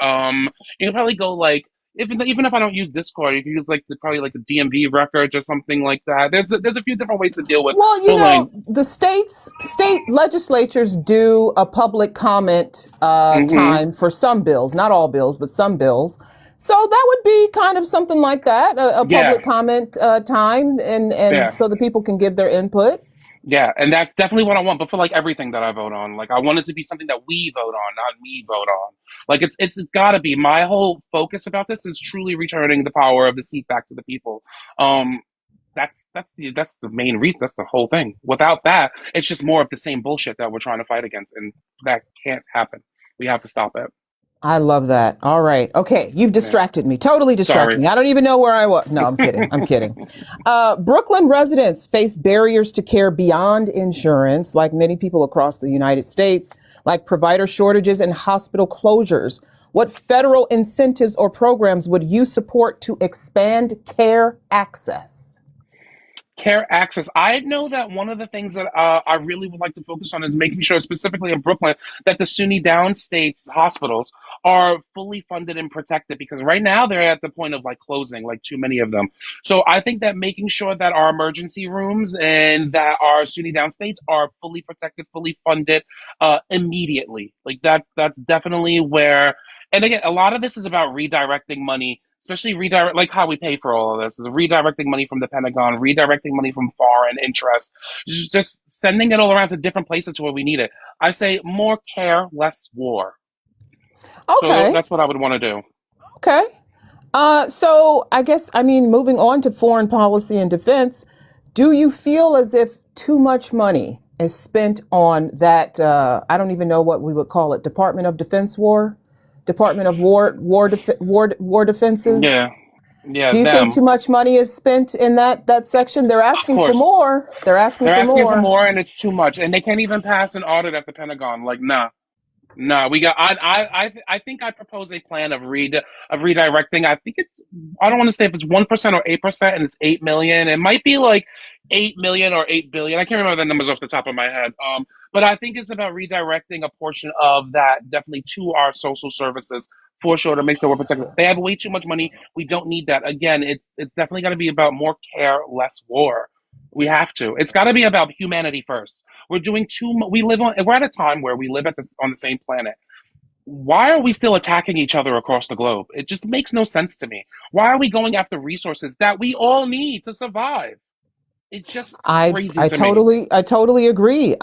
You can probably go like, even if I don't use Discord, you can use like probably like a DMV records or something like that. There's a few different ways to deal with Well, you know, polling. the state legislatures do a public comment Mm-hmm. time for some bills, not all bills, but some bills. So that would be kind of something like that, a Yeah, public comment time, and yeah. so the people can give their input. Yeah, and that's definitely what I want. But for like everything that I vote on, like I want it to be something that we vote on, not me vote on. Like it's got to be. My whole focus about this is truly returning the power of the seat back to the people. Um, that's the main reason. That's the whole thing. Without that, it's just more of the same bullshit that we're trying to fight against, and that can't happen. We have to stop it. I love that. All right. Okay. You've Yeah. distracted me. Totally distracted Sorry. me. I don't even know where I was. No, I'm kidding. I'm kidding. Brooklyn residents face barriers to care beyond insurance, like many people across the United States, like provider shortages and hospital closures. What federal incentives or programs would you support to expand care access? Care access. I know that one of the things that I really would like to focus on is making sure, specifically in Brooklyn, that the SUNY downstates hospitals are fully funded and protected because right now they're at the point of like closing, like too many of them. So I think that making sure that our emergency rooms and that our SUNY downstates are fully protected, fully funded immediately. Like that's definitely where and again, a lot of this is about redirecting money, especially redirect like how we pay for all of this is redirecting money from the Pentagon, redirecting money from foreign interests, just sending it all around to different places to where we need it. I say more care, less war. So Okay. that's what I would want to do. Okay. So I guess, I mean, moving on to foreign policy and defense, do you feel as if too much money is spent on that? I don't even know what we would call it. Department of Defense war, Department of war Yeah, defenses. yeah, Do you think them. too much money is spent in that section? They're Of asking for course, more. They're asking they're for asking for more. more, and it's too much, and they can't even pass an audit at the Pentagon. Like, nah. No, we got. I think I propose a plan of redirecting. I think it's. I don't want to say if it's 1% or 8%, and it's 8 million. It might be like 8 million or 8 billion. I can't remember the numbers off the top of my head. But I think it's about redirecting a portion of that definitely to our social services for sure to make sure we're protected. They have way too much money. We don't need that. Again, it's definitely got to be about more care, less war. We have to. It's got to be about humanity first. We're doing too much. We live on. We're at a time where we live on the same planet. why are we still attacking each other across the globe? It just makes no sense to me. Why are we going after resources that we all need to survive? It's just crazy to me. I totally agree.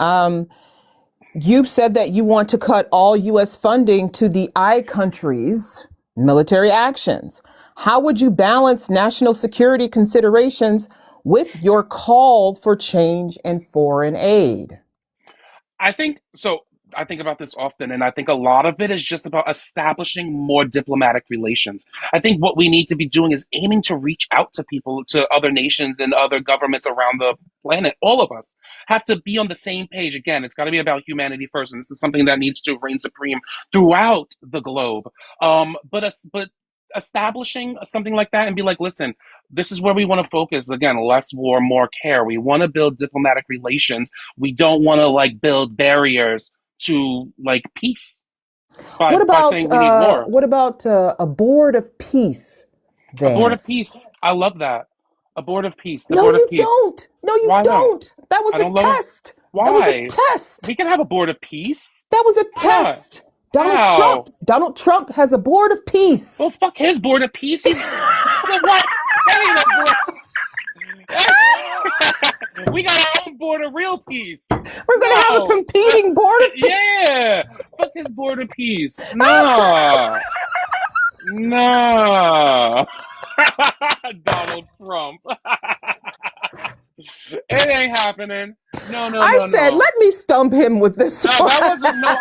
You've said that you want to cut all U.S. funding to the I countries' military actions. How would you balance national security considerations with your call for change in foreign aid? I think so. I think about this often, and I think a lot of it is just about establishing more diplomatic relations. I think what we need to be doing is aiming to reach out to people, to other nations and other governments around the planet. All of us have to be on the same page. Again, it's got to be about humanity first, and this is something that needs to reign supreme throughout the globe. But establishing something like that and be like, listen, this is where we want to focus. Again, less war, more care. We want to build diplomatic relations. We don't want to like build barriers to like peace by saying we need war. What about a board of peace, A board of Vance? peace. I love that. A board of peace. The No, board of you peace. don't. No, you Why not? don't. That I was a don't love it. test. That was a Why? test. We can have a board of peace. That was a Why not? test. How? Donald Trump has a board of peace. Well, fuck his board of peace. He's what? That ain't a board. We got our own board of real peace. We're going to have a No. competing board of peace. Yeah. Fuck his board of peace. No. No. Donald Trump. It ain't happening. No, no, I no, said, no. let me stump him with this No, one. that wasn't. No,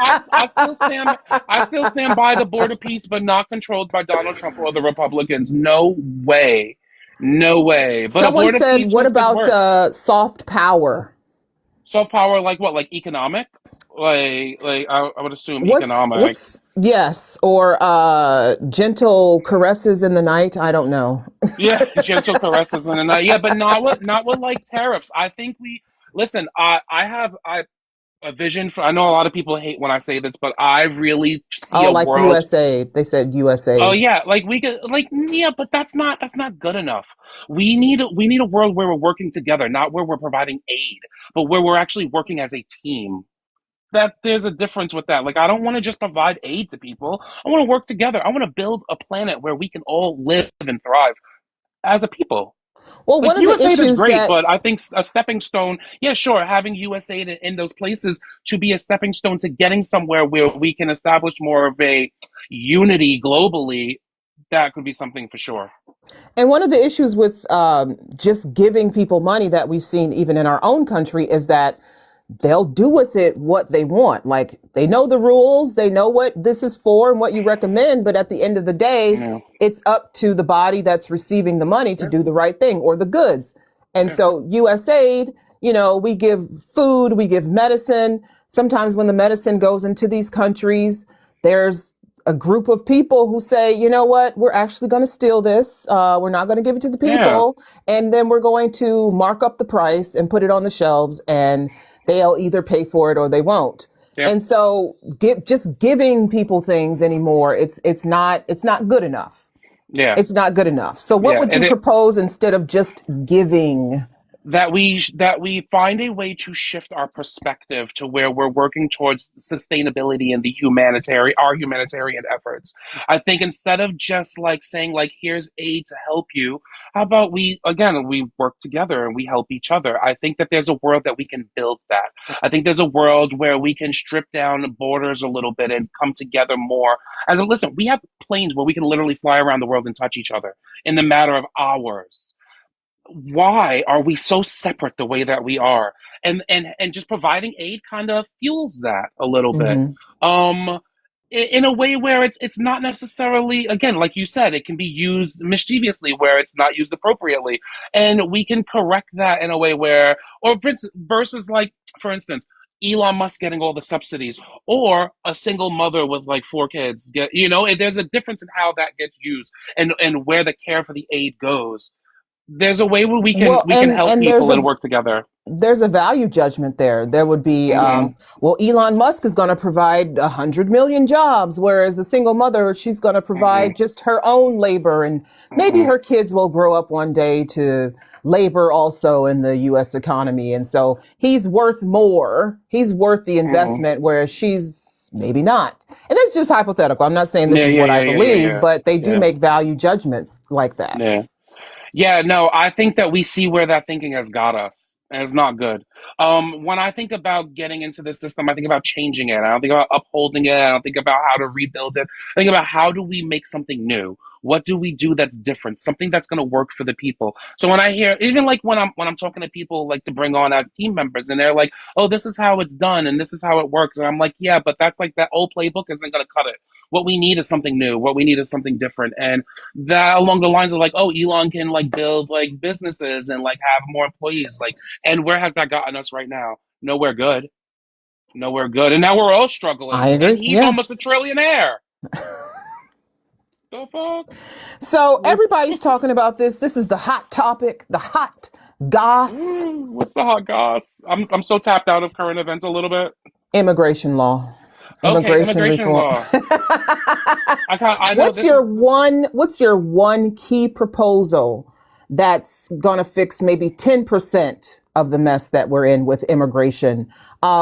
I still stand by the board of peace, but not controlled by Donald Trump or the Republicans. No way, no way. But a Someone board of said, peace what would about work. soft power? Soft power, like what? Like economic? I would assume economic. Yes, or gentle caresses in the night. I don't know. Yeah, gentle caresses in the night. Yeah, but not with like tariffs. I think we listen. I have a vision for. I know a lot of people hate when I say this, but I really see Oh, a like world. USAID. They said Oh USAID. yeah, like we could like yeah, but that's not good enough. We need a world where we're working together, not where we're providing aid, but where we're actually working as a team. That there's a difference with that. Like I don't want to just provide aid to people. I want to work together. I want to build a planet where we can all live and thrive as a people. Well, Like one of the USAID is issues great, that but I think a stepping stone, yeah, sure, having USAID in those places to be a stepping stone to getting somewhere where we can establish more of a unity globally, that could be something for sure. And one of the issues with just giving people money that we've seen even in our own country is that they'll do with it what they want. Like they know the rules, they know what this is for and what you recommend. But at the end of the day, Yeah, it's up to the body that's receiving the money to yeah, do the right thing or the goods. And yeah, so USAID, we give food, we give medicine. Sometimes when the medicine goes into these countries, there's a group of people who say, you know what, we're actually going to steal this. We're not going to give it to the yeah, people. And then we're going to mark up the price and put it on the shelves and they'll either pay for it or they won't. yeah, And so just giving people things anymore, it's not good enough. yeah, It's not good enough. So what yeah. would you And propose instead of just giving? that we find a way to shift our perspective to where we're working towards sustainability and the humanitarian efforts. I think instead of just like saying like here's aid to help you, how about we work together and we help each other. I think that there's a world that we can build that. I think there's a world where we can strip down borders a little bit and come together more. As listen, we have planes where we can literally fly around the world and touch each other in the matter of hours. Why are we so separate the way that we are? And just providing aid kind of fuels that a little bit. Mm-hmm. Um in a way where it's not necessarily, again, like you said, it can be used mischievously where it's not used appropriately, and we can correct that in a way where, or versus like, for instance, Elon Musk getting all the subsidies, or a single mother with like four kids get, there's a difference in how that gets used, and where the care for the aid goes. There's a way where we can Well, we can help and people and work together. there's a value judgment there. There would be, Hmm. well, Elon Musk is going to provide 100 million jobs, whereas the single mother, she's going to Hmm. provide just her own labor, and maybe Hmm. her kids will grow up one day to labor also in the U.S. economy, and so he's worth more. He's worth the Hmm. investment, whereas others, maybe not. And that's just hypothetical. I'm not saying this Yeah, is yeah, what I yeah, yeah, yeah, believe, yeah, but they do yeah, make value judgments like that. yeah. Yeah, no, I think that we see where that thinking has got us, and it's not good. When I think about getting into the system, I think about changing it. I don't think about upholding it. I don't think about how to rebuild it. I think about how do we make something new? What do we do that's different? Something that's going to work for the people. So when I hear, even like when I'm talking to people like to bring on as team members, and they're like, "Oh, this is how it's done, and this is how it works," and I'm like, "Yeah, but that's like that old playbook isn't going to cut it. What we need is something new. What we need is something different." And that along the lines of like, oh, Elon can like build like businesses and like have more employees. Like, and where has that gotten us right now? Nowhere good. Nowhere good. And now we're all I struggling. And agree. he's Yeah. almost a trillionaire. The fuck? So everybody's talking about this. This is the hot topic, the hot goss. What's the hot goss? I'm so tapped out of current events a little bit. Immigration law, Okay, immigration immigration reform. law. I know this is What's your one key proposal that's going to fix maybe 10% of the mess that we're in with immigration,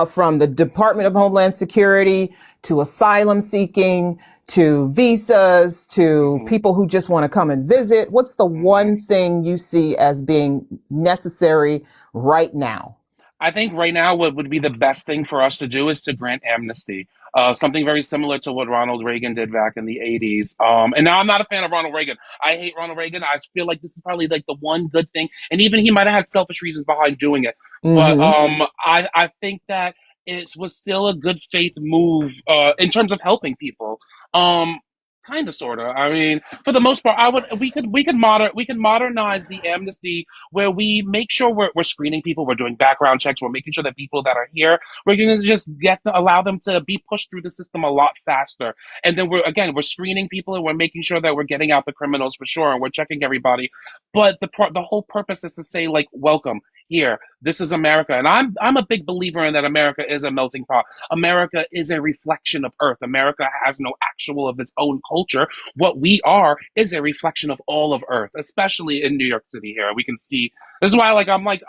from the Department of Homeland Security to asylum seeking to visas to mhm, people who just want to come and visit? What's the one mhm. thing you see as being necessary right now? I think right now what would be the best thing for us to do is to grant amnesty. Something very similar to what Ronald Reagan did back in the 80s. And now I'm not a fan of Ronald Reagan. I hate Ronald Reagan. I feel like this is probably like the one good thing. And even he might have had selfish reasons behind doing it. But Mm-hmm. I think that it was still a good faith move in terms of helping people. Kind of, sort of. I mean, for the most part, we could modernize the amnesty where we make sure we're screening people, we're doing background checks, we're making sure that people that are here, we're going to just allow them to be pushed through the system a lot faster. And then we're screening people and we're making sure that we're getting out the criminals for sure and we're checking everybody. But the whole purpose is to say like, welcome here. This is America. And I'm a big believer in that America is a melting pot. America is a reflection of Earth. America has no actual of its own culture. What we are is a reflection of all of Earth, especially in New York City here. We can see this is why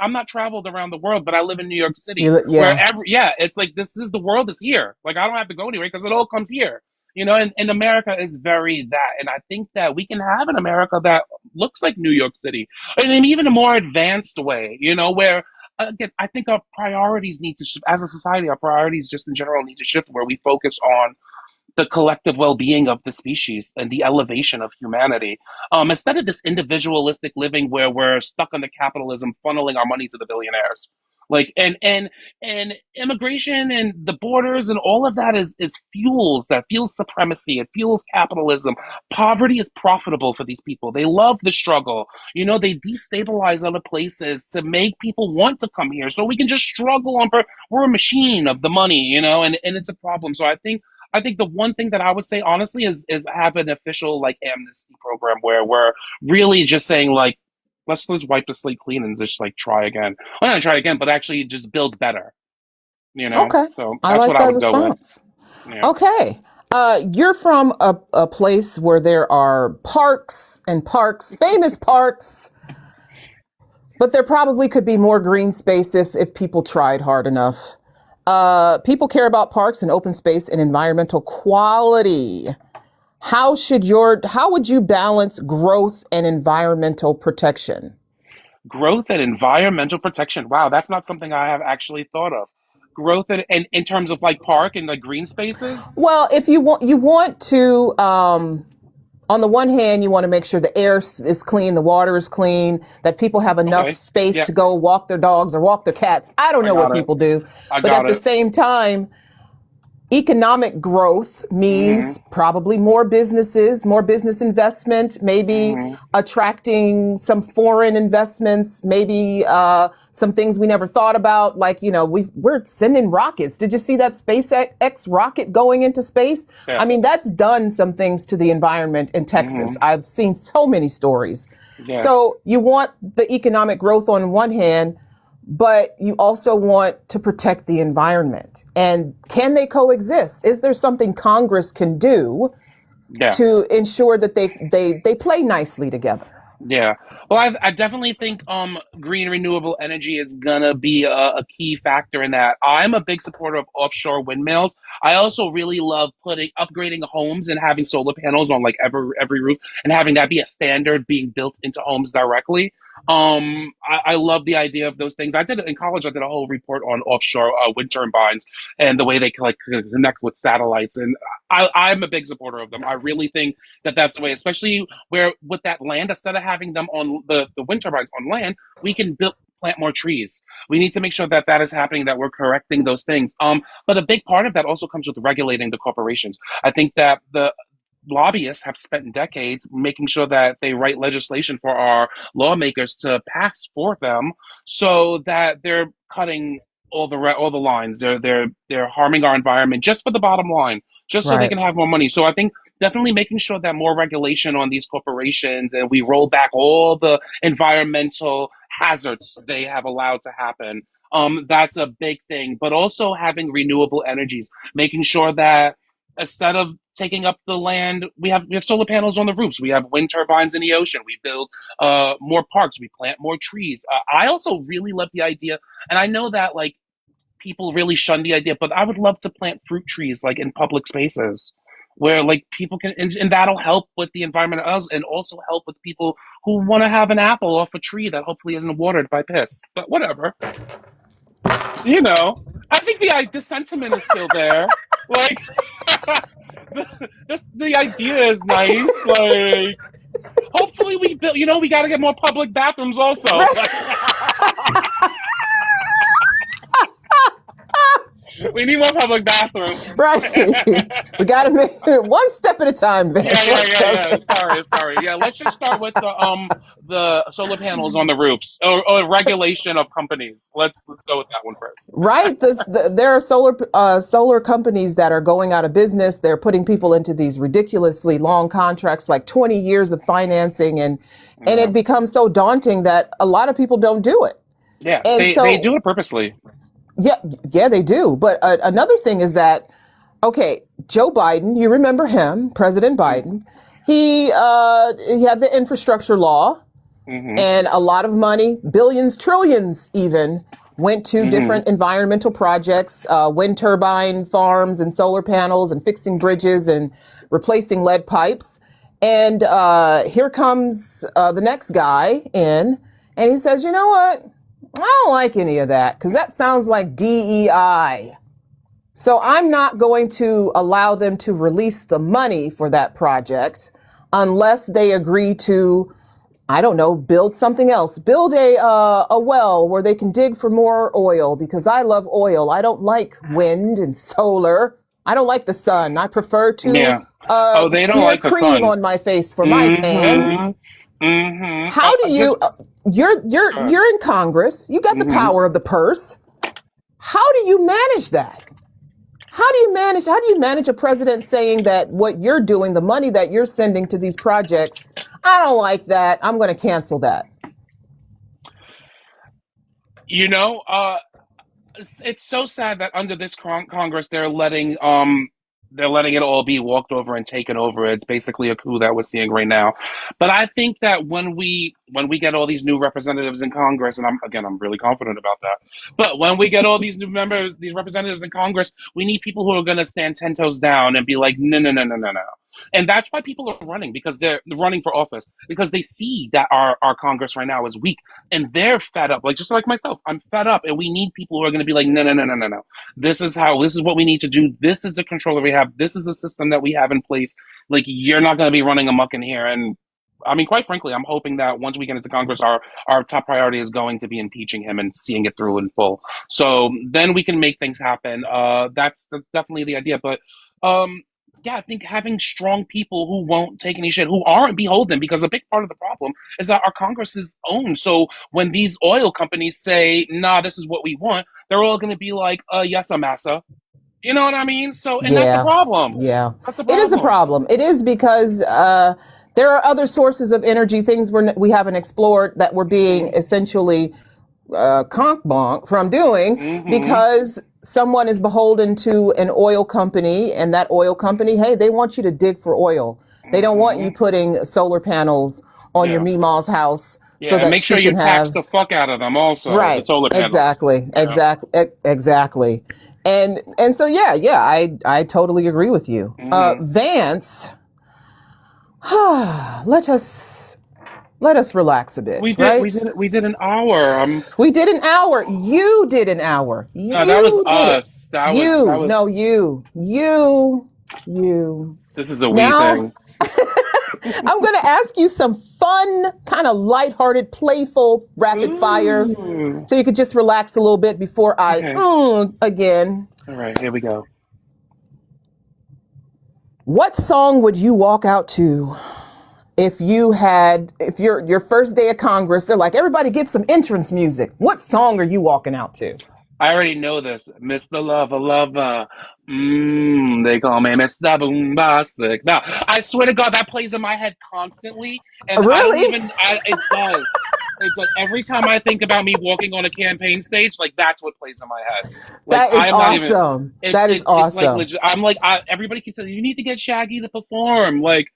I'm not traveled around the world, but I live in New York City where Yeah. it's like this is the world is here. Like I don't have to go anywhere because it all comes here. And America is very that. And I think that we can have an America that looks like New York City and in even a more advanced way, where again, I think our priorities need to, as a society, our priorities just in general need to shift where we focus on the collective well-being of the species and the elevation of humanity, instead of this individualistic living where we're stuck under capitalism funneling our money to the billionaires. Like and immigration and the borders and all of that fuels supremacy. It fuels capitalism. Poverty is profitable for these people. They love the struggle. They destabilize other places to make people want to come here so we can just struggle on we're a machine of the money, and it's a problem. So I think the one thing that I would say honestly is have an official like amnesty program where we're really just saying like let's just wipe the slate clean and just like try again. Well, not try again, but actually just build better. Okay. So I that's like what I that would go with. response. Yeah. Okay. You're from a place where there are parks and parks, famous parks, but there probably could be more green space if people tried hard enough. People care about parks and open space and environmental quality. How would you balance growth and environmental protection? Growth and environmental protection. Wow, that's not something I have actually thought of. Growth and in terms of like park and like green spaces. Well, if you want to, on the one hand, you want to make sure the air is clean, the water is clean, that people have enough Okay. space Yeah, to go walk their dogs or walk their cats. I don't I know what got it. people do, I but at got the it. same time, economic growth Hmm. means probably more businesses, more business investment, maybe Hmm. attracting some foreign investments, maybe some things we never thought about. Like, we're sending rockets. Did you see that SpaceX rocket going into space? Yeah. I mean, that's done some things to the environment in Texas. Hmm. I've seen so many stories. Yeah. So you want the economic growth on one hand, but you also want to protect the environment. And can they coexist? Is there something Congress can do Yeah. to ensure that they play nicely together? Yeah. Well, I definitely think green renewable energy is gonna be a key factor in that. I'm a big supporter of offshore windmills. I also really love putting upgrading homes and having solar panels on like every roof and having that be a standard being built into homes directly. I love the idea of those things. I did it in college. I did a whole report on offshore wind turbines and the way they like connect with satellites, and I'm a big supporter of them. I really think that that's the way, especially where with that land, instead of having them on the wind turbines on land, we can build plant more trees. We need to make sure that that is happening, that we're correcting those things. But a big part of that also comes with regulating the corporations. I think that the lobbyists have spent decades making sure that they write legislation for our lawmakers to pass for them, so that they're cutting all the lines. They're harming our environment just for the bottom line, just so they Right. can have more money. So I think definitely making sure that more regulation on these corporations and we roll back all the environmental hazards they have allowed to happen. That's a big thing. But also having renewable energies, making sure that instead of taking up the land, we have solar panels on the roofs. We have wind turbines in the ocean. We build more parks. We plant more trees. I also really love the idea, and I know that like people really shun the idea, but I would love to plant fruit trees like in public spaces where like people can, and that'll help with the environment and also help with people who want to have an apple off a tree that hopefully isn't watered by piss. But whatever, you know, I think the sentiment is still there. Like the idea is nice. Like hopefully we build. You know, we got to get more public bathrooms also. Like we need more public bathrooms. Right. We got to make it one step at a time, Yeah, Vince. yeah, One yeah, step yeah. Sorry. Yeah, let's just start with the solar panels on the roofs or regulation of companies. Let's go with that one first. Right. There are solar companies that are going out of business. They're putting people into these ridiculously long contracts, like 20 years of financing, and Yeah, it becomes so daunting that a lot of people don't do it. yeah. And They do so, it purposely. yeah, yeah, they do. But another thing is that, okay, Joe Biden, you remember him, President Biden. He had the infrastructure law, Mm-hmm. and a lot of money, billions, trillions even, went to Mm-hmm. different environmental projects, wind turbine farms and solar panels and fixing bridges and replacing lead pipes. And here comes the next guy in, and he says, you know what? I don't like any of that because that sounds like DEI. So I'm not going to allow them to release the money for that project unless they agree to, I don't know, build something else. Build a well where they can dig for more oil because I love oil. I don't like wind and solar. I don't like the sun. I prefer to Yeah. Oh, they don't smear like the cream sun. on my face for my tan. Mm-hmm. Mm-hmm. How do Just you? You're in Congress. You got the mm-hmm. power of the purse. How do you manage that? How do you manage a president saying that what you're doing, the money that you're sending to these projects, I don't like that. I'm going to cancel that. You know, it's so sad that under this Congress they're letting it all be walked over and taken over. It's basically a coup that we're seeing right now. But I think that when we get all these new representatives in Congress, and I'm really confident about that. But when we get all these new members, these representatives in Congress, we need people who are going to stand 10 toes down and be like, no, no, no, no, no, no. And that's why people are running, because they're running for office because they see that our Congress right now is weak and they're fed up. Like just like myself, I'm fed up, and we need people who are going to be like, no, no, no, no, no, no. This is what we need to do. This is the control that we have. This is the system that we have in place. Like you're not going to be running amok in here. And I mean, quite frankly, I'm hoping that once we get into Congress, our top priority is going to be impeaching him and seeing it through in full. So then we can make things happen. That's definitely the idea. But yeah, I think having strong people who won't take any shit, who aren't beholden, because a big part of the problem is that our Congress is owned. So when these oil companies say, nah, this is what we want, they're all going to be like, yes, massa. You know what I mean? So, and that's a Yeah, problem. yeah. That's a It is a problem. problem. It is because there are other sources of energy, things we haven't explored that we're being Mm-hmm. essentially conk bonk from doing Mm-hmm. because someone is beholden to an oil company, and that oil company, hey, they want you to dig for oil. They don't want Mm-hmm. you putting solar panels on your Yeah. Meemaw's house so Yeah, and that make she sure you can tax have. the fuck out of them also, the Right. solar panels. Exactly. Yeah. Exactly. And so yeah, I totally agree with you. Hmm. Vance, let us relax a bit, right? We did an hour. We did an hour. You did an hour. No, that was You did it. us. That was. You. This is a we Now thing. I'm going to ask you some fun, kind of lighthearted, playful, rapid fire, Ooh. so you could just relax a little bit before I Okay. again. All right. Here we go. What song would you walk out to if your first day of Congress? They're like, everybody get some entrance music. What song are you walking out to? I already know this. Mr. Lover, Lover. They call me Mr. Boombastic. Now, I swear to God, that plays in my head constantly, and I don't Really? even. It does. It does. Every time I think about me walking on a campaign stage, like that's what plays in my head. Like That I is am not even. awesome. That is It's like awesome. legit. I'm like everybody keeps saying you need to get Shaggy to perform. Like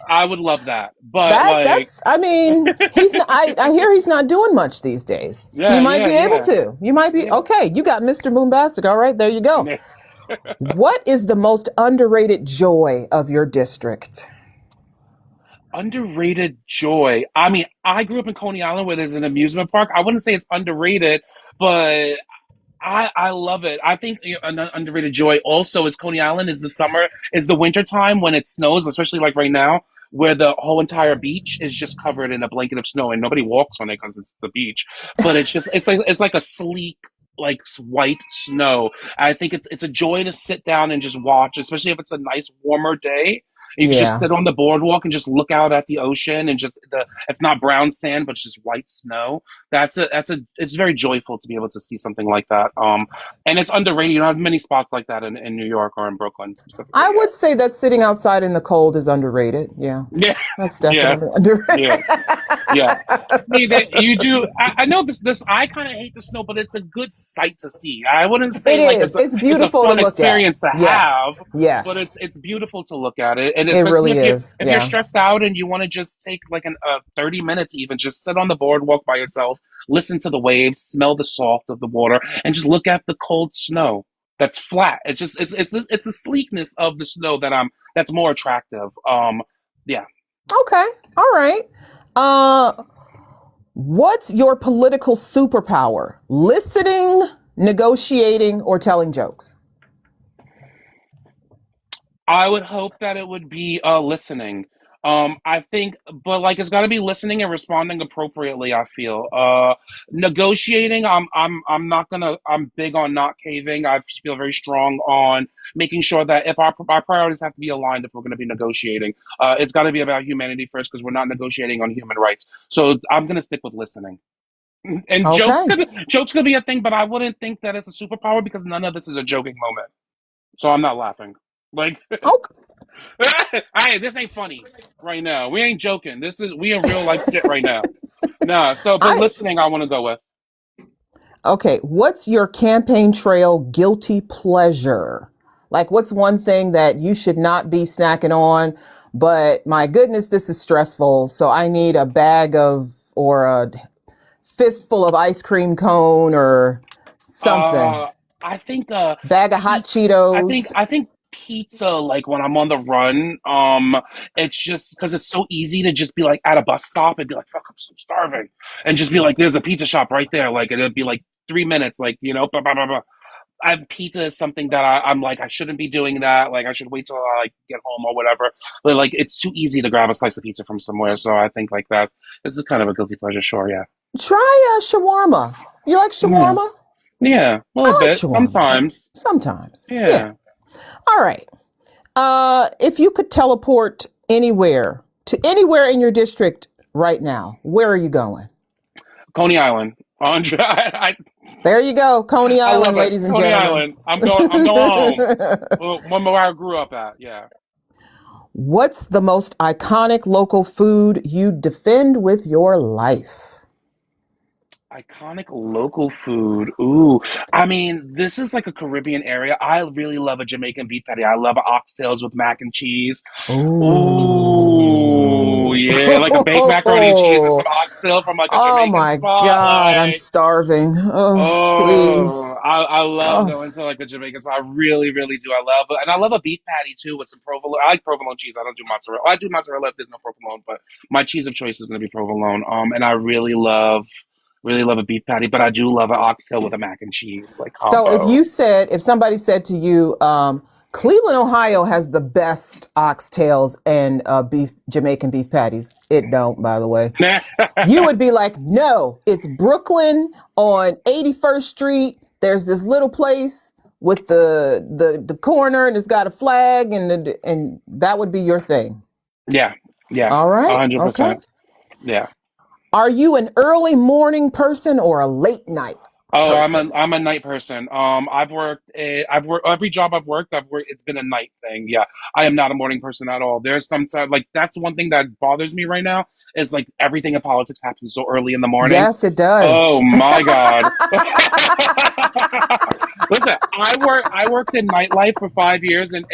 I would love that, but like That's I mean, he's not, I hear he's not doing much these days. You yeah, might yeah, be able yeah, to. You might be yeah. okay. You got Mr. Boombastic. All right, there you go. What is the most underrated joy of your district? Underrated joy. I mean, I grew up in Coney Island where there's an amusement park. I wouldn't say it's underrated, but I love it. I think an underrated joy also is Coney Island is the summer, is the winter time when it snows, especially like right now, where the whole entire beach is just covered in a blanket of snow and nobody walks on it because it's the beach. But it's like a sleek like white snow. I think it's a joy to sit down and just watch, especially if it's a nice warmer day. You can just Yeah. sit on the boardwalk and just look out at the ocean and just the it's not brown sand but it's just white snow. It's very joyful to be able to see something like that. And it's underrated. You don't have many spots like that in New York or in Brooklyn I specifically. would say that sitting outside in the cold is underrated. Yeah. Yeah. That's Yeah. definitely underrated. Yeah. Yeah. See that you do. I know this. I kind of hate the snow, but it's a good sight to see. I wouldn't It say like is. It's it's a beautiful to fun look at. experience to have, Yes. but Yes. it's beautiful to look at it, and It especially really is. if you're Yeah. stressed out and you want to just take like 30 minutes, even just sit on the boardwalk by yourself, listen to the waves, smell the salt of the water, and just look at the cold snow that's flat. It's just it's the sleekness of the snow that's more attractive. Yeah. Okay. All right. Uh what's your political superpower? Listening, negotiating, or telling jokes? I would hope that it would be listening. I think, but like it's got to be listening and responding appropriately. I feel negotiating. I'm not gonna. I'm big on not caving. I feel very strong on making sure that if our priorities have to be aligned, if we're going to be negotiating, it's got to be about humanity first because we're not negotiating on human rights. So I'm gonna stick with listening. And Okay. jokes could be a thing, but I wouldn't think that it's a superpower because none of this is a joking moment. So I'm not laughing. Like Okay. this ain't funny right now. We ain't joking. We in real life shit right now. Nah, but I listening I want to go with. Okay, what's your campaign trail guilty pleasure? Like, what's one thing that you should not be snacking on, but my goodness, this is stressful. So I need a bag of, or a fistful of ice cream cone or something. Uh I think Bag of hot Pete Cheetos. I think pizza like when I'm on the run, it's just because it's so easy to just be like at a bus stop and be like, fuck, I'm so starving. And just be like, there's a pizza shop right there. Like it'd be like 3 minutes, like, blah, blah, blah, blah. Pizza is something that I'm like, I shouldn't be doing that. Like, I should wait till I like get home or whatever. But like, it's too easy to grab a slice of pizza from somewhere. So I think like that. This is kind of a guilty pleasure, sure, yeah. Try shawarma. You like Yeah, shawarma? yeah, a little I like bit shawarma. sometimes. Sometimes. Yeah. Yeah, All right. If you could teleport anywhere to anywhere in your district right now, where are you going? Coney Island. Andre, There you go, Coney I Island, love it. ladies and Coney gentlemen. Island. I'm going home. Well, one where I grew up at. Yeah. What's the most iconic local food you defend with your life? Iconic local food. Ooh, I mean, this is like a Caribbean area. I really love a Jamaican beef patty. I love oxtails with mac and cheese. Ooh, Ooh. yeah. like a baked macaroni and cheese and some oxtail from like a Oh Jamaican my spot. God, I'm Like, starving. Oh, oh, please. I love Oh, going to like a Jamaican spot. I really, really do. I love it. And I love a beef patty too with some provolone. I like provolone cheese. I don't do mozzarella. I do mozzarella if there's no provolone, but my cheese of choice is going to be provolone. And I really love a beef patty, but I do love an oxtail with a mac and cheese like so combo. if somebody said to you, Cleveland, Ohio has the best oxtails and Jamaican beef patties. It don't, by the way. You would be like, no, it's Brooklyn on 81st Street. There's this little place with the corner and it's got a flag and that would be your thing. Yeah, yeah, All right. Okay. 100%. Yeah. Are you an early morning person or a late night Oh, person? I'm a night person. I've worked every job I've worked. It's been a night thing. Yeah, I am not a morning person at all. There's sometimes like that's one thing that bothers me right now is like everything in politics happens so early in the morning. Yes, it Oh does. my God. Listen, I worked in nightlife for 5 years in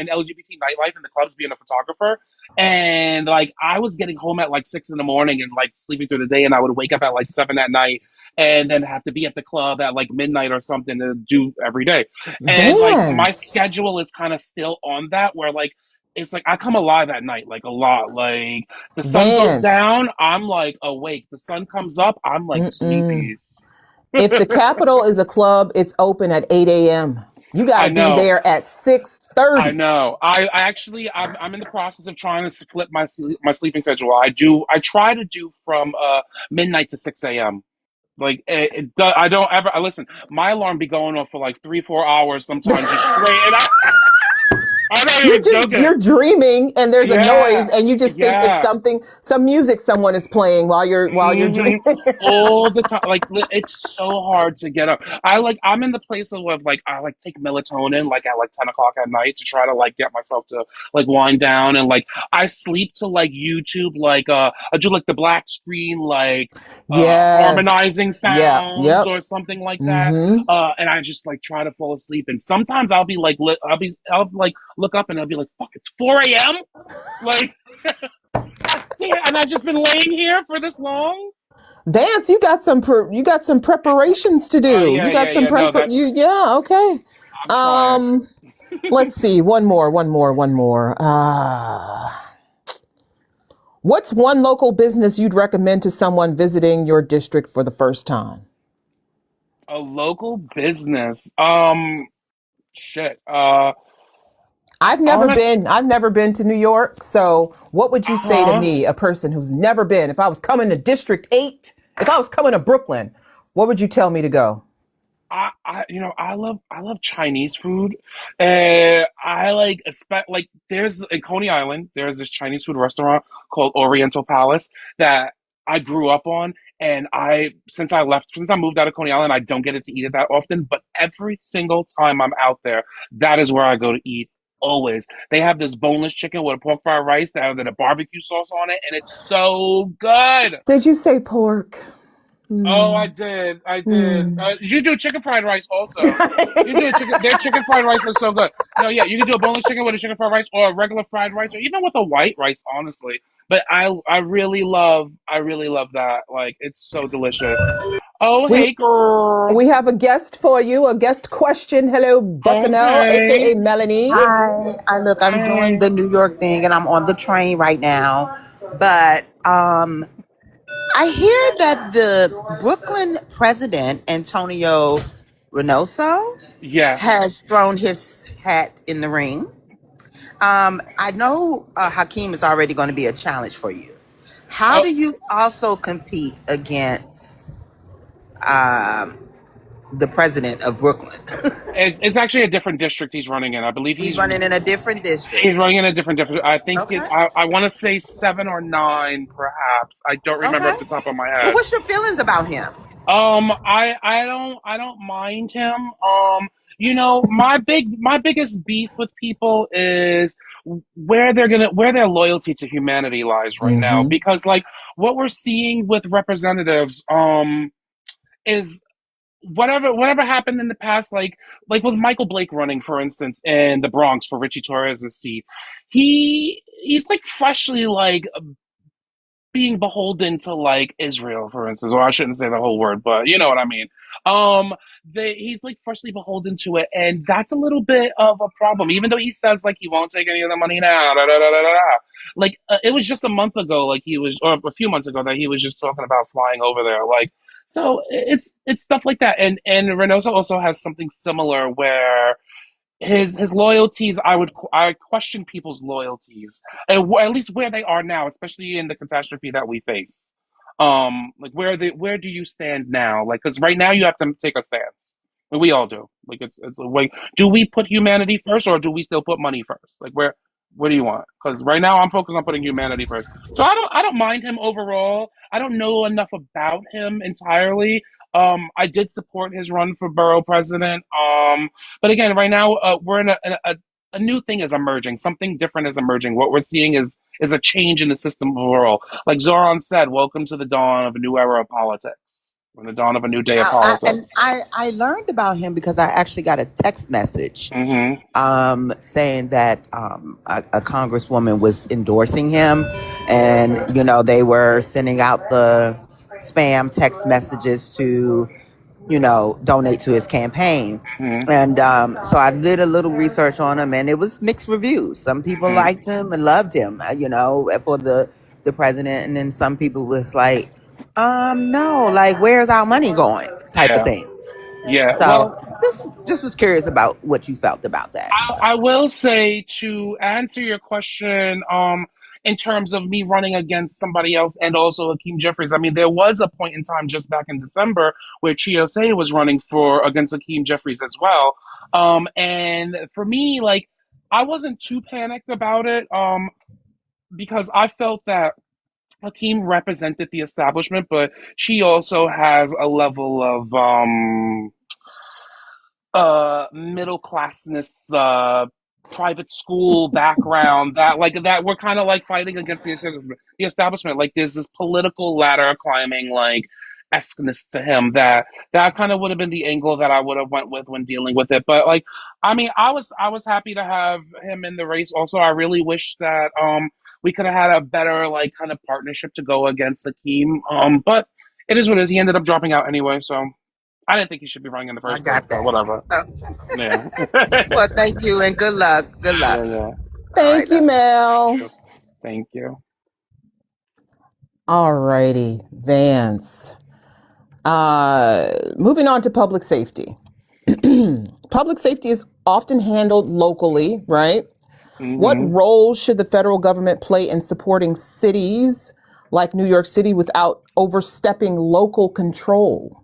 LGBT nightlife in the clubs being a photographer. And like I was getting home at like 6 in the morning and like sleeping through the day and I would wake up at like 7 at night and then have to be at the club at like midnight or something to do every day. And like my Vance. schedule is kind of still on that where like it's like I come alive at night like a lot. Like the sun goes Vance. down, I'm like awake. The sun comes up, I'm like Mm-mm. sleepy. If the Capitol is a club, it's open at 8 a.m. You got I to be know. there at I 6:30. know. I actually I'm in the process of trying to flip my sleeping schedule. I try to do from midnight to 6 a.m. Like I don't ever I listen. My alarm be going off for like 3 4 hours sometimes just straight, and I'm not even joking. You're dreaming and there's a noise Yeah, and you just think it's yeah. some music someone is playing while you're hmm dreaming. All the time, like it's so hard to get up. I'm in the place of like I like take melatonin like at like 10 o'clock at night to try to like get myself to like wind down and like I sleep to like YouTube like I do like the black screen like Yes. harmonizing Yeah. sounds Yep. or something like that. Mm-hmm. And I just like try to fall asleep and sometimes I'll like look up and I'll be like fuck it's 4 a.m. Like God damn, and I've just been laying here for this long. Vance, you got some preparations to do. Yeah, You got yeah, some yeah. No, prep that's you yeah, okay. I'm trying. Um let's see. One more. What's one local business you'd recommend to someone visiting your district for the first time? A local business. Shit. Honest. I've never been to New York. So what would you say to Huh. me, a person who's never been? If I was coming to District 8, if I was coming to Brooklyn, what would you tell me to go? I love Chinese food. I like, like, there's in Coney Island, there's this Chinese food restaurant called Oriental Palace that I grew up on. And since I moved out of Coney Island, I don't get it to eat it that often. But every single time I'm out there, that is where I go to eat. Always. They have this boneless chicken with a pork fried rice that has a barbecue sauce on it, and it's so good. Did you say pork? Oh, Hmm. I did. I did. Hmm. You do chicken fried rice also. You do a chicken. Their chicken fried rice is so good. No, yeah, you can do a boneless chicken with a chicken fried rice, or a regular fried rice, or even with a white rice, honestly. But I really love that. Like, it's so delicious. Oh, hey, we girl. we have a guest for you, a guest question. Hello, Oh, Buttonell, aka hey, Melanie. Hi, I'm doing hey. the New York thing and I'm on the train right now. But I hear that the Brooklyn president, Antonio Reynoso, Yes. has thrown his hat in the ring. I know Hakeem is already going to be a challenge for you. How Oh, do you also compete against um, the president of Brooklyn? it's actually a different district he's running in. I believe He's running in a different district. he's running in a different district. I think Okay. I want to say 7 or 9, perhaps. I don't remember Okay. off the top of my Well, head. what's your feelings about him? I don't mind him. My biggest beef with people is where their loyalty to humanity lies right now. Mm-hmm. Because like what we're seeing with representatives, is whatever happened in the past, like with Michael Blake running, for instance, in the Bronx for Richie Torres' seat. He's like freshly like being beholden to like Israel, for instance, or I shouldn't say the whole word, but you know what I mean. Um, he's like freshly beholden to it, and that's a little bit of a problem. Even though he says like he won't take any of the money now, da, da, da, da, da, da. Like it was just a month ago, like he was, or a few months ago, that he was just talking about flying over there, like. So it's stuff like that, and Reynoso also has something similar where his loyalties, I question people's loyalties, at least where they are now, especially in the catastrophe that we face. Like where do you stand now? Like, because right now you have to take a stance. Like, we all do. Like it's like, do we put humanity first, or do we still put money first? Like where do you want? Because right now I'm focused on putting humanity first. So I don't mind him overall. I don't know enough about him entirely. I did support his run for borough president. But again, right now we're in a new thing is emerging. Something different is emerging. What we're seeing is a change in the system overall. Like Zoran said, welcome to the dawn of a new era of politics. We're in the dawn of a new day of And politics. I learned about him because I actually got a text message Mm-hmm. saying that a congresswoman was endorsing him, and they were sending out the spam text messages to donate to his campaign. Mm-hmm. And so I did a little research on him, and it was mixed reviews. Some people Mm-hmm. liked him and loved him, for the president, and then some people was like, no, like where's our money going, type of Yeah. thing. Yeah. So Well, just was curious about what you felt about that. So. I will say, to answer your question, in terms of me running against somebody else and also Hakeem Jeffries. I mean, there was a point in time just back in December where Chiosei was running for against Hakeem Jeffries as well. And for me, like, I wasn't too panicked about it, because I felt that Hakeem represented the establishment, but she also has a level of middle classness, private school background, that like that we're kind of like fighting against the establishment. Like there's this political ladder climbing like esqueness to him, that kind of would have been the angle that I would have went with when dealing with it. But like, I mean, I was happy to have him in the race. Also, I really wish that we could have had a better like kind of partnership to go against Hakeem. But it is what it is. He ended up dropping out anyway, so I didn't think he should be running in the I first place, got but that. whatever. Oh, Yeah. well, thank you and good luck. Good luck. Yeah, yeah. All right, Thank you, love. Thank Mel. you. Thank you. All righty, Vance. Moving on to public safety. Public safety is often handled locally, right? What Hmm. role should the federal government play in supporting cities like New York City without overstepping local control?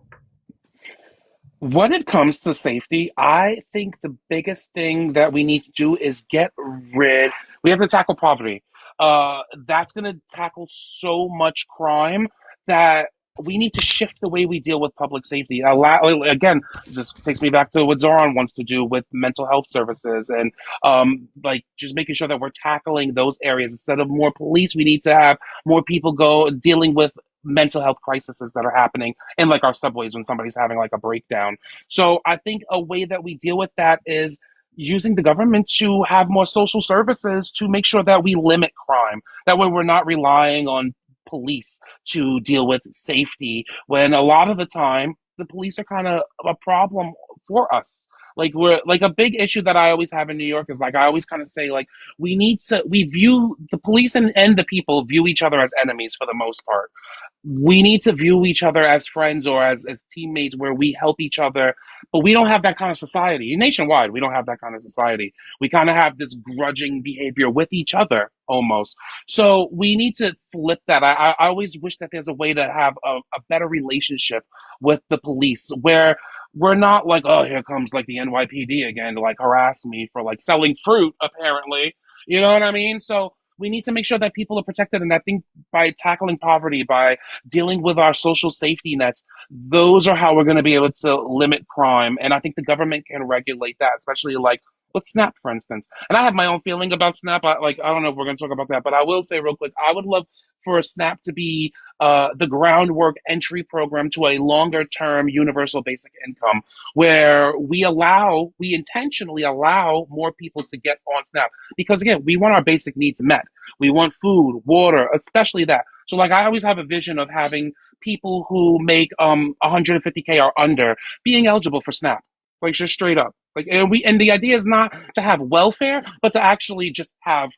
When it comes to safety, I think the biggest thing that we need to do is we have to tackle poverty. That's going to tackle so much crime that we need to shift the way we deal with public safety. Again, this takes me back to what Zoran wants to do with mental health services, and like just making sure that we're tackling those areas. Instead of more police, we need to have more people go dealing with mental health crises that are happening in like our subways when somebody's having like a breakdown. So I think a way that we deal with that is using the government to have more social services to make sure that we limit crime. That way we're not relying on police to deal with safety, when a lot of the time the police are kind of a problem for us. Like we're like a big issue that I always have in New York is like I always kind of say like we view the police and the people view each other as enemies for the most part. We need to view each other as friends or as teammates where we help each other, but we don't have that kind of society nationwide. We don't have that kind of society. We kind of have this grudging behavior with each other almost. So we need to flip that. I always wish that there's a way to have a better relationship with the police where we're not like, oh, here comes like the NYPD again to like harass me for like selling fruit apparently, you know what I mean? So we need to make sure that people are protected, and I think by tackling poverty, by dealing with our social safety nets, those are how we're going to be able to limit crime. And I think the government can regulate that, especially like with SNAP, for instance. And I have my own feeling about SNAP. I don't know if we're going to talk about that, but I will say real quick, I would love for a SNAP to be the groundwork entry program to a longer term universal basic income where we intentionally allow more people to get on SNAP. Because again, we want our basic needs met. We want food, water, especially that. So like I always have a vision of having people who make 150K or under being eligible for SNAP. Like just straight up. And the idea is not to have welfare, but to actually just have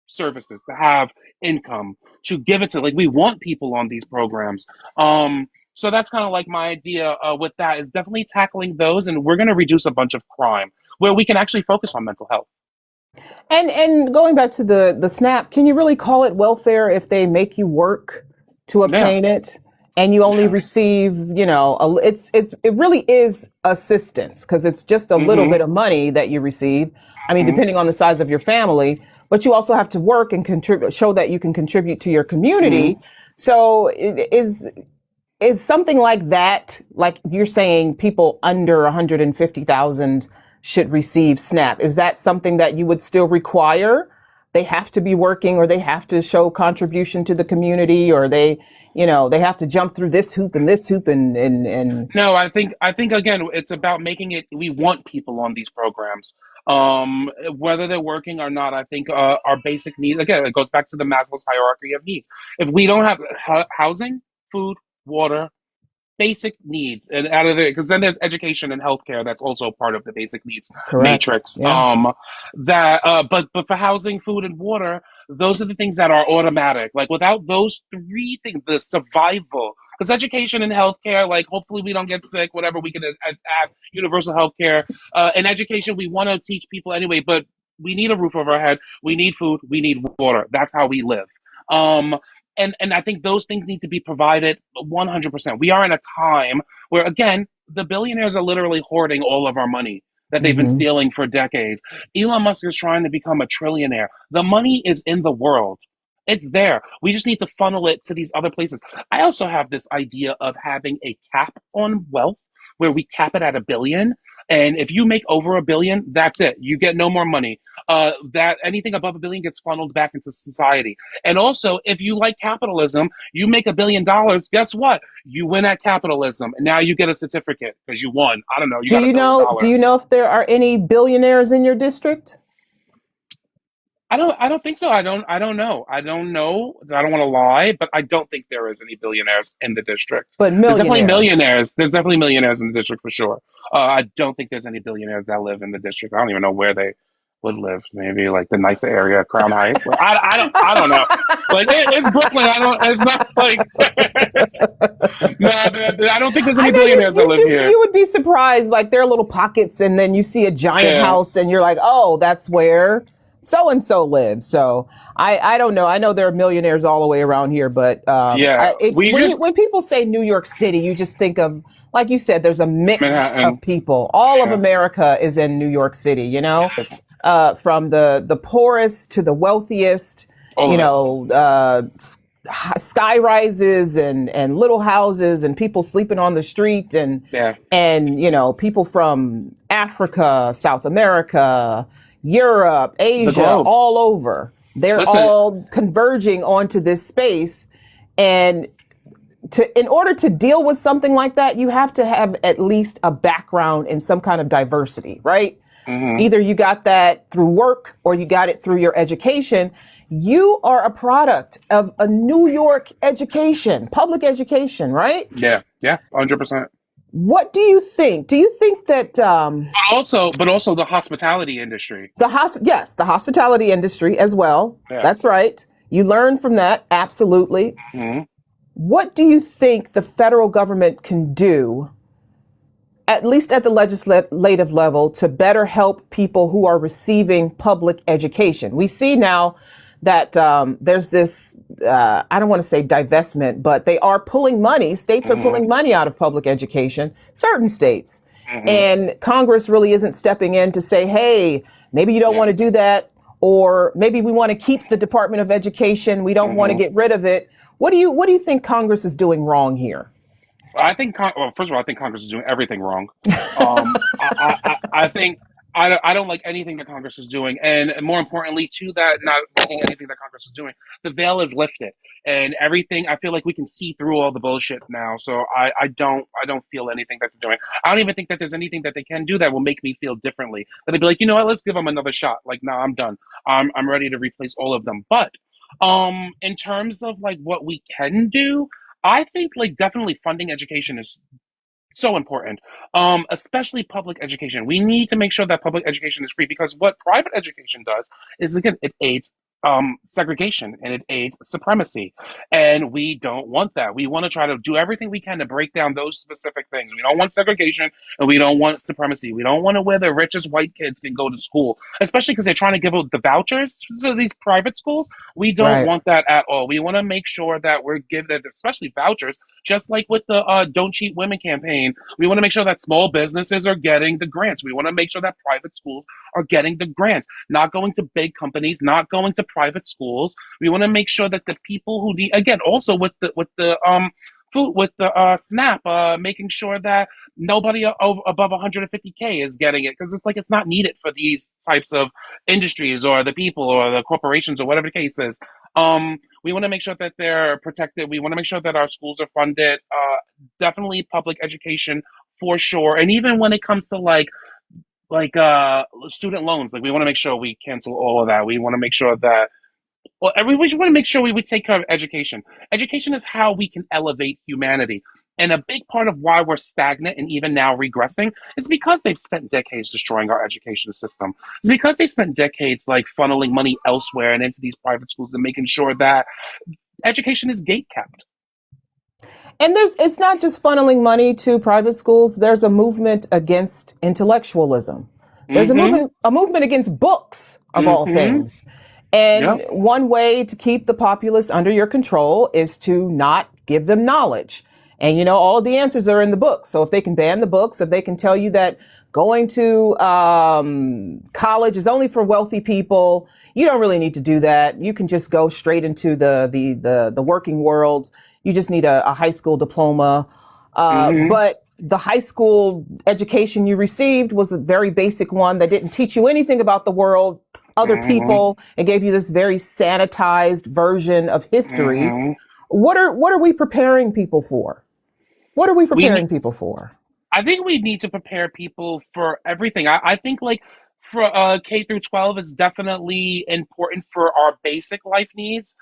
services, to have income, to give it to we want people on these programs. So that's kind of like my idea with that is definitely tackling those, and we're going to reduce a bunch of crime where we can actually focus on mental health. And going back to the SNAP, can you really call it welfare if they make you work to obtain it? And you only receive, it really is assistance because it's just a little bit of money that you receive. I mean, depending on the size of your family, but you also have to work and contribute, show that you can contribute to your community. So is something like that, like you're saying, people under 150,000 should receive SNAP. Is that something that you would still require? They have to be working, or they have to show contribution to the community, or they have to jump through this hoop and this hoop and No, I think again, it's about making it. We want people on these programs, whether they're working or not. I think our basic needs. Again, it goes back to the Maslow's hierarchy of needs. If we don't have housing, food, water, basic needs, and out of it, because then there's education and healthcare that's also part of the basic needs matrix. Yeah. But for housing, food, and water, those are the things that are automatic. Like without those three things, the survival, because education and healthcare, like hopefully we don't get sick, whatever, we can add universal healthcare. In education, we want to teach people anyway, but we need a roof over our head, we need food, we need water. That's how we live. And I think those things need to be provided 100%. We are in a time where, again, the billionaires are literally hoarding all of our money that they've been stealing for decades. Elon Musk is trying to become a trillionaire. The money is in the world. It's there. We just need to funnel it to these other places. I also have this idea of having a cap on wealth where we cap it at $1 billion. And if you make over $1 billion, that's it. You get no more money. That anything above $1 billion gets funneled back into society. And also, if you like capitalism, you make $1 billion. Guess what? You win at capitalism, and now you get a certificate because you won. I don't know. You got $1 billion. Do you know if there are any billionaires in your district? I don't think so. I don't know. I don't want to lie, but I don't think there is any billionaires in the district. But millionaires. There's definitely millionaires. There's definitely millionaires in the district for sure. I don't think there's any billionaires that live in the district. I don't even know where they would live. Maybe like the nicer area, Crown Heights. Like, I don't know. Like it's Brooklyn. It's not like. No, I don't think there's any billionaires that live here. You would be surprised. Like there are little pockets, and then you see a giant house, and you're like, oh, that's where so and so lives. So I don't know. I know there are millionaires all the way around here, but when people say New York City, you just think of, like you said, there's a mix of people. All of America is in New York City, from the poorest to the wealthiest, sky rises and little houses and people sleeping on the street and people from Africa, South America, Europe, Asia, all over. They're all converging onto this space. And in order to deal with something like that, you have to have at least a background in some kind of diversity, right? Either you got that through work or you got it through your education. You are a product of a New York education, public education, right? Yeah, 100%. What do you think? Do you think that? But also the hospitality industry. The hospitality industry as well. Yeah. That's right. You learn from that, absolutely. What do you think the federal government can do, at least at the legislative level, to better help people who are receiving public education? We see now that there's this, I don't want to say divestment, but they are pulling money. States are pulling money out of public education, certain states. And Congress really isn't stepping in to say, hey, maybe you don't want to do that. Or maybe we want to keep the Department of Education. We don't want to get rid of it. What do you think Congress is doing wrong here? I think, first of all, I think Congress is doing everything wrong. I think I don't like anything that Congress is doing, and more importantly, to that, not liking anything that Congress is doing, the veil is lifted, and everything. I feel like we can see through all the bullshit now. So I don't feel anything that they're doing. I don't even think that there's anything that they can do that will make me feel differently. That they'd be like, you know what, let's give them another shot. Like, nah, I'm done. I'm ready to replace all of them. But in terms of like what we can do, I think like definitely funding education is so important, especially public education. We need to make sure that public education is free because what private education does is, again, it aids segregation and it aids supremacy. And we don't want that. We want to try to do everything we can to break down those specific things. We don't want segregation and we don't want supremacy. We don't want to where the richest white kids can go to school, especially because they're trying to give out the vouchers to these private schools. We don't Right. want that at all. We want to make sure that we're giving, especially vouchers, just like with the Don't Cheat Women campaign. We want to make sure that small businesses are getting the grants. We want to make sure that private schools are getting the grants, not going to big companies, not going to private schools. We want to make sure that the people who need, again, also with the food, with the SNAP, making sure that nobody above 150K is getting it because it's like it's not needed for these types of industries or the people or the corporations or whatever the case is. We want to make sure that they're protected. We want to make sure that our schools are funded. Definitely public education for sure. And even when it comes to student loans, like we want to make sure we cancel all of that. We want to make sure that we just want to make sure we take care of education. Education is how we can elevate humanity. And a big part of why we're stagnant and even now regressing is because they've spent decades destroying our education system. It's because they spent decades like funneling money elsewhere and into these private schools and making sure that education is gate kept. And it's not just funneling money to private schools. There's a movement against intellectualism. There's Mm-hmm. a movement against books of all Mm-hmm. things. And Yep. one way to keep the populace under your control is to not give them knowledge. And all of the answers are in the books. So if they can ban the books, if they can tell you that going to college is only for wealthy people, you don't really need to do that. You can just go straight into the working world. You just need a high school diploma. Mm-hmm. But the high school education you received was a very basic one that didn't teach you anything about the world, other Mm-hmm. people, and gave you this very sanitized version of history. Mm-hmm. What are we preparing people for? What are we We need preparing people for? I think we need to prepare people for everything. I think like for K through 12 is definitely important for our basic life needs.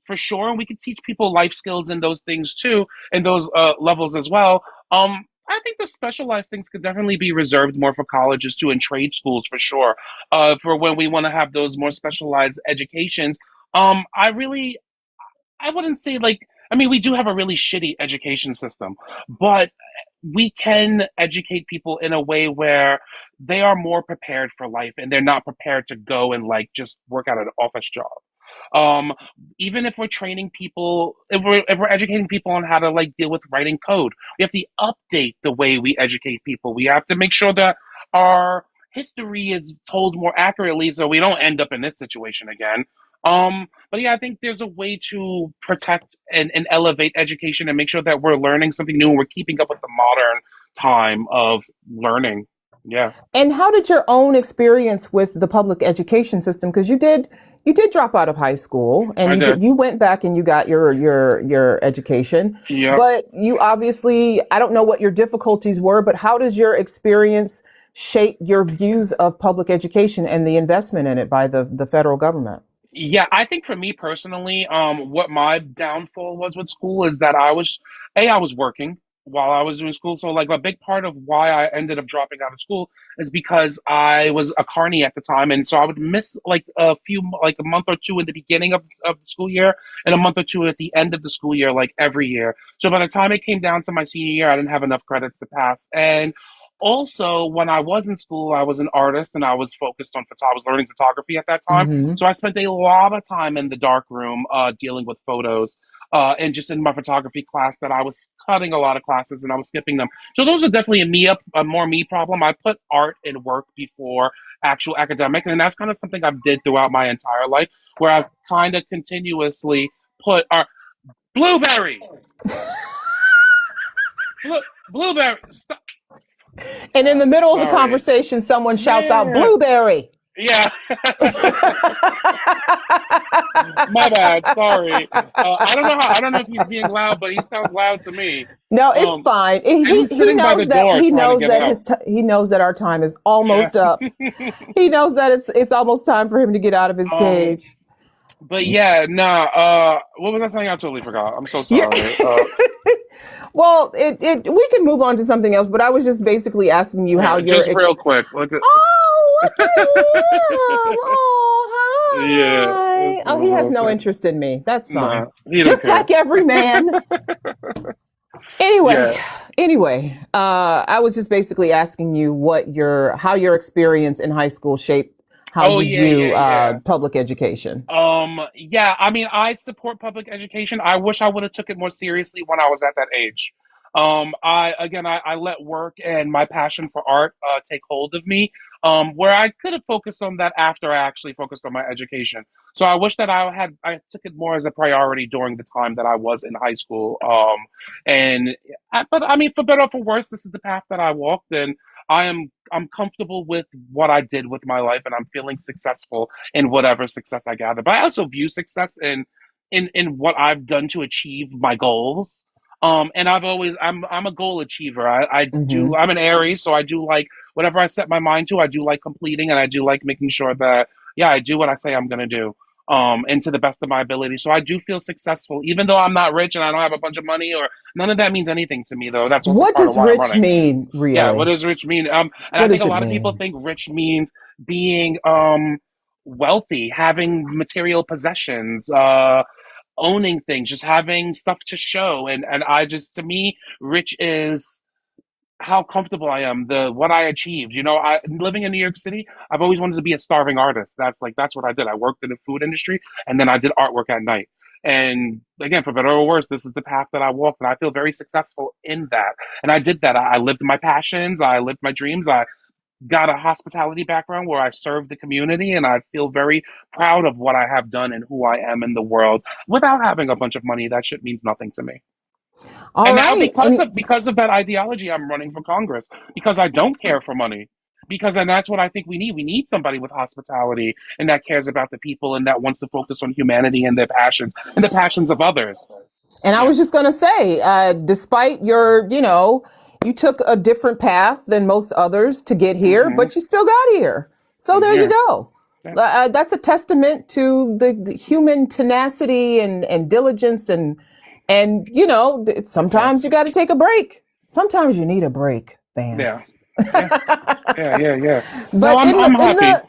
For sure, and we could teach people life skills and those things too, and those levels as well. I think the specialized things could definitely be reserved more for colleges too, and trade schools for sure. For when we want to have those more specialized educations. I wouldn't say like, I mean, we do have a really shitty education system, but we can educate people in a way where they are more prepared for life and they're not prepared to go and like just work at an office job. Um, Even if we're training people, if we're educating people on how to like deal with writing code, we have to update the way we educate people. We have to make sure that our history is told more accurately so we don't end up in this situation again. But yeah, I think there's a way to protect and elevate education and make sure that we're learning something new and we're keeping up with the modern time of learning. Yeah, And how did your own experience with the public education system? Because you did drop out of high school and I did. you went back and you got your education, Yep. but you obviously, I don't know what your difficulties were, but how does your experience shape your views of public education and the investment in it by the federal government? Yeah, I think for me personally, what my downfall was with school is that I was working while I was doing school. So like a big part of why I ended up dropping out of school is because I was a carny at the time, and so I would miss like like a month or two in the beginning of the school year, and a month or two at the end of the school year, like every year. So by the time it came down to my senior year, I didn't have enough credits to pass, and also when I was in school, I was an artist and I was focused on photo. I was learning photography at that time. Mm-hmm. So I spent a lot of time in the dark room dealing with photos and just in my photography class that I was cutting a lot of classes and I was skipping them. So those are definitely a more me problem. I put art and work before actual academic, and that's kind of something I've did throughout my entire life, where I've kind of continuously put art. Blueberry, blueberry. Stop. And in the middle of the Sorry. conversation, someone shouts out, Yeah. "Blueberry." Yeah. My bad. Sorry. I don't know how. I don't know if he's being loud, but he sounds loud to me. No, it's fine. And he's sitting by the door trying to get out. He knows that our time is Yeah. almost up. He knows that it's almost time for him to get out of his cage. But yeah, nah. What was I saying? I totally forgot. I'm so Yeah. sorry. Well, we can move on to something else, but I was just basically asking you how you're just real quick. Look at. Oh, look at him. Oh, hi. Yeah. Oh, he has no interest in me. That's fine. Nah, he don't Just care. like every man. Anyway, I was just basically asking you how your experience in high school shaped how you view public education. Yeah, I mean, I support public education. I wish I would have took it more seriously when I was at that age. I let work and my passion for art take hold of me. Where I could have focused on that after I actually focused on my education. So I wish that I took it more as a priority during the time that I was in high school. But I mean, for better or for worse, this is the path that I walked, and I'm comfortable with what I did with my life, and I'm feeling successful in whatever success I gather. But I also view success in what I've done to achieve my goals. And I'm a goal achiever. I'm an Aries, so I do like whatever I set my mind to. I do like completing, and I do like making sure that I do what I say I'm gonna do. And to the best of my ability. So I do feel successful, even though I'm not rich and I don't have a bunch of money, or none of that means anything to me, though. That's also What part of does why I'm rich running. mean, really? Yeah, what does rich mean? And I think a lot of people think rich means being wealthy, having material possessions, owning things, just having stuff to show. And to me, rich is how comfortable I am, what I achieved. I living in New York City, I've always wanted to be a starving artist. That's what I did. I worked in the food industry, and then I did artwork at night. And again, for better or worse, this is the path that I walked, and I feel very successful in that. And I did that. I lived my passions. I lived my dreams. I got a hospitality background where I served the community, and I feel very proud of what I have done and who I am in the world. Without having a bunch of money, that shit means nothing to me. All And now right. because of that ideology, I'm running for Congress because I don't care for money. And that's what I think we need. We need somebody with hospitality and that cares about the people and that wants to focus on humanity and their passions and the passions of others. And I was just going to say, despite you took a different path than most others to get here, but you still got here. So there you go. Yeah. That's a testament to the human tenacity and diligence and sometimes you got to take a break. Sometimes you need a break, Vance. Yeah. But I'm happy.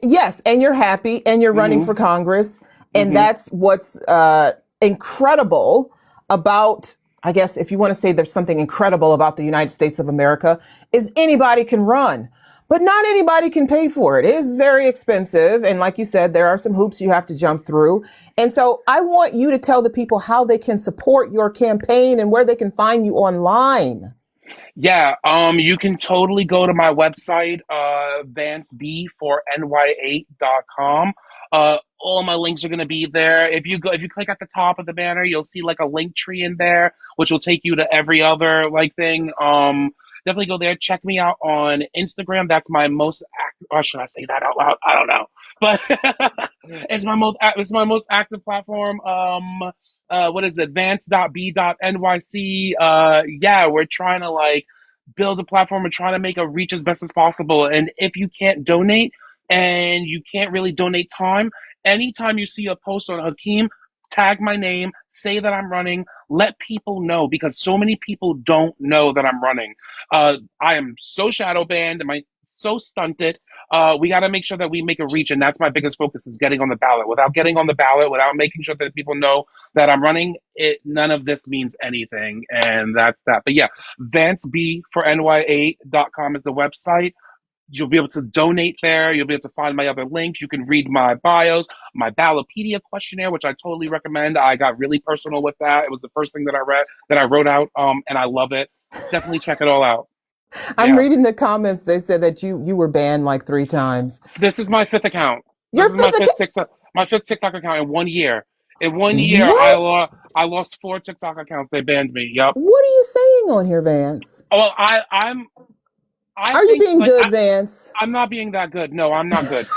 Yes, and you're happy, and you're running for Congress, and that's what's incredible about, I guess, if you want to say there's something incredible about the United States of America, is anybody can run. But not anybody can pay for it. It is very expensive. And like you said, there are some hoops you have to jump through. And so I want you to tell the people how they can support your campaign and where they can find you online. Yeah, you can totally go to my website, vancebianco.com. All my links are going to be there. If you click at the top of the banner, you'll see like a link tree in there, which will take you to every other thing. Definitely go there. Check me out on Instagram. That's my most or should I say that out loud? I don't know, but it's my most active platform. What is it? Vance.b.nyc. Yeah, we're trying to build a platform and trying to make a reach as best as possible. And if you can't donate and you can't really donate time, anytime you see a post on Hakeem, tag my name, say that I'm running, let people know, because so many people don't know that I'm running. I am so shadow banned, so stunted. We got to make sure that we make a reach, and that's my biggest focus, is getting on the ballot. Without getting on the ballot, without making sure that people know that I'm running, none of this means anything, and that's that. But yeah, vanceb4ny8.com is the website. You'll be able to donate there. You'll be able to find my other links. You can read my bios, my Ballotpedia questionnaire, which I totally recommend. I got really personal with that. It was the first thing that I wrote out, and I love it. Definitely check it all out. I'm reading the comments. They said that you were banned 3 times. This is my 5th account. My fifth TikTok account in 1 year. In 1 year, what? I lost 4 TikTok accounts. They banned me. Yep. What are you saying on here, Vance? Well, I'm I Are you think being like good, Vance? I'm not being that good. No, I'm not good.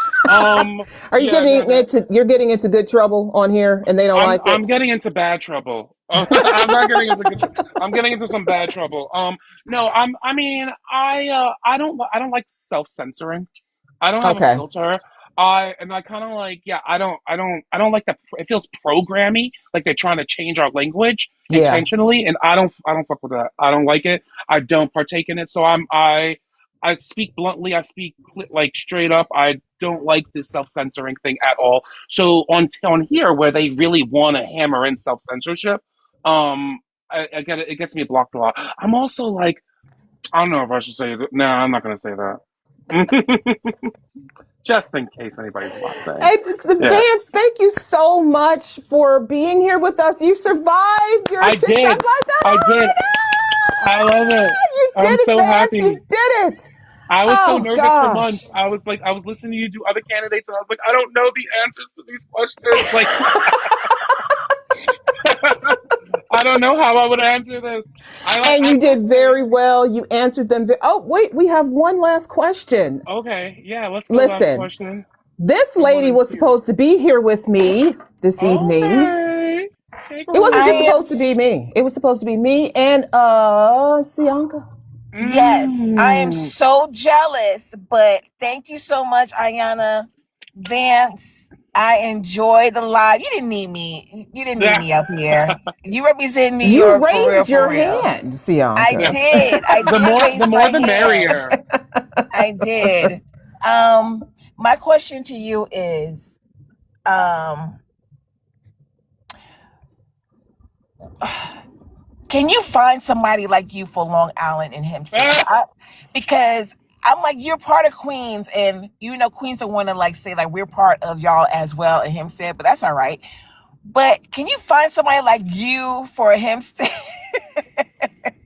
Are you Yeah, no, getting no. into? You're getting into good trouble on here, and they don't like it. I'm getting into bad trouble. I'm not getting into good trouble. I'm getting into some bad trouble. No, I mean, I don't like self-censoring. I don't have a Okay. filter. I kind of like, yeah, I don't like that. It feels programmy, like they're trying to change our language Yeah. intentionally, and I don't fuck with that. I don't like it. I don't partake in it. So I speak bluntly. I speak like straight up. I don't like this self-censoring thing at all. So on here, where they really want to hammer in self-censorship, I get it. It gets me blocked a lot. I'm also like, I don't know if I should say that. No, I'm not going to say that. Just in case anybody's watching. Hey, Yeah, Vance, thank you so much for being here with us. You survived your I TikTok did. lifetime. I Oh did. my I love it. God! You I'm did it, so Vance. You happy. did it. I was so Oh nervous for gosh. months. I was listening to you do other candidates, and I was like, I don't know the answers to these questions. Like, I don't know how I would answer this. And I you will did say, very well. You answered them. Oh, wait, we have one last question. okay, yeah, let's go. Last Listen, question. this I'm more lady than was curious. supposed to be here with me this evening. Okay, hey It wasn't I just girl. am, supposed to be me. It was supposed to be me and Sianka. yes, I am Mm. so jealous, but thank you so much, Ayana. Vance, I enjoyed the live. You didn't need me. You didn't need Yeah, me up here. You represent New You York for real, raised for your real. hand, I Sianka. yeah. did. I did The raise more my the hand. merrier. I did. My question to you is, um, can you find somebody like you for Long Island and Hempstead? Because I'm like, you're part of Queens, and Queens don't want to like say like we're part of y'all as well in Hempstead, but that's all right. But can you find somebody like you for Hempstead?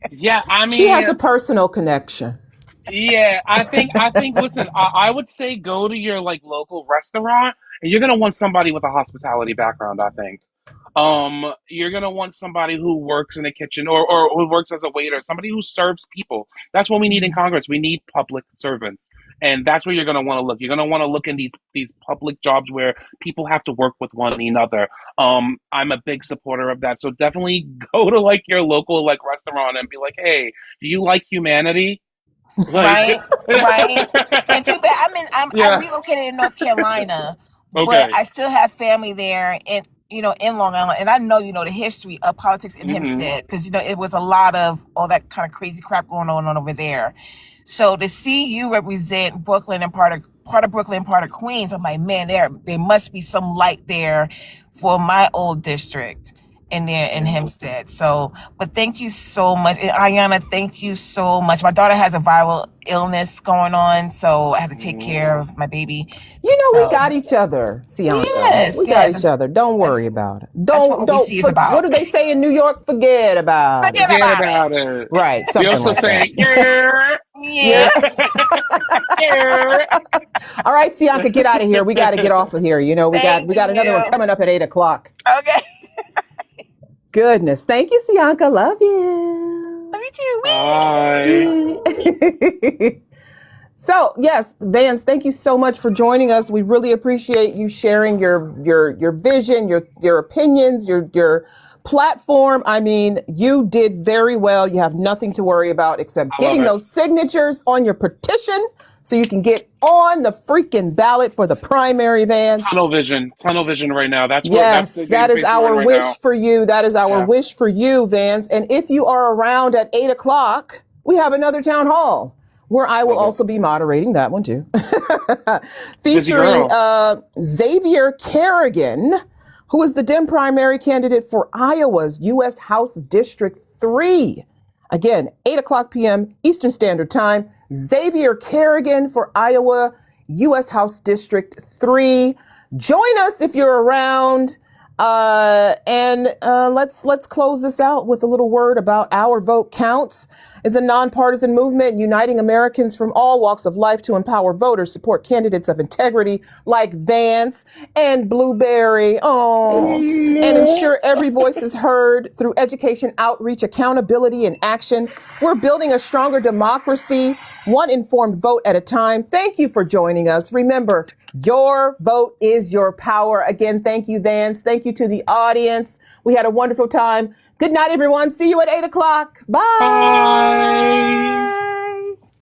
Yeah, I She has mean, a personal connection. yeah, I think listen, I would say go to your like local restaurant and you're gonna want somebody with a hospitality background, I think. You're gonna want somebody who works in the kitchen or who works as a waiter, somebody who serves people. That's what we need in Congress. We need public servants. And that's where you're gonna want to look. You're gonna want to look in these public jobs where people have to work with one another. I'm a big supporter of that. So definitely go to like your local like restaurant and be like, hey, do you like humanity? Like, Right, right. And too bad. I yeah, relocated in North Carolina, but okay. I still have family there, and in Long Island. And I know the history of politics in Hmm. Hempstead because it was a lot of all that kind of crazy crap going on over there. So to see you represent Brooklyn and part of Brooklyn, part of Queens, I'm like, man, there must be some light there for my old district in there in Yeah. Hempstead. So, but thank you so much. And Ayana, thank you so much. My daughter has a viral illness going on, so I had to take care of my baby. We So got each other, Sianka. yes, We got yes, each other. Don't worry that's, about it. that's what Don't. OVC is What do about. they say in New York? Forget about it. Forget Forget about it. about it. Right, We something also like that. say, yeah, Yeah. yeah, yeah. All right, Sianka, get out of here. We got to get off of here. Thank We got another one you. coming up at 8:00. Okay. Goodness, thank you, Sianka. Love you. Love you too. Bye. So yes, Vance, thank you so much for joining us. We really appreciate you sharing your vision, your opinions, your platform. I mean, you did very well. You have nothing to worry about except I love getting it. those signatures on your petition so you can get on the freaking ballot for the primary, Vance. Tunnel vision right now. That's Yes, the that game is face we're in our right now. wish for you. That is our Yeah. wish for you, Vance. And if you are around at 8:00, we have another town hall where I will Love it. also be moderating that one too. Busy Featuring girl. Xavier Kerrigan, who is the Dem primary candidate for Iowa's U.S. House District 3. Again, 8:00 p.m. Eastern Standard Time. Xavier Kerrigan for Iowa U.S. House District 3. Join us if you're around. And let's close this out with a little word about Our Vote Counts. It's a nonpartisan movement uniting Americans from all walks of life to empower voters, support candidates of integrity like Vance and Blueberry, and ensure every voice is heard through education, outreach, accountability, and action. We're building a stronger democracy, one informed vote at a time. Thank you for joining us. Remember, your vote is your power. Again, thank you, Vance. Thank you to the audience. We had a wonderful time. Good night, everyone. See you at 8 o'clock. Bye. Bye.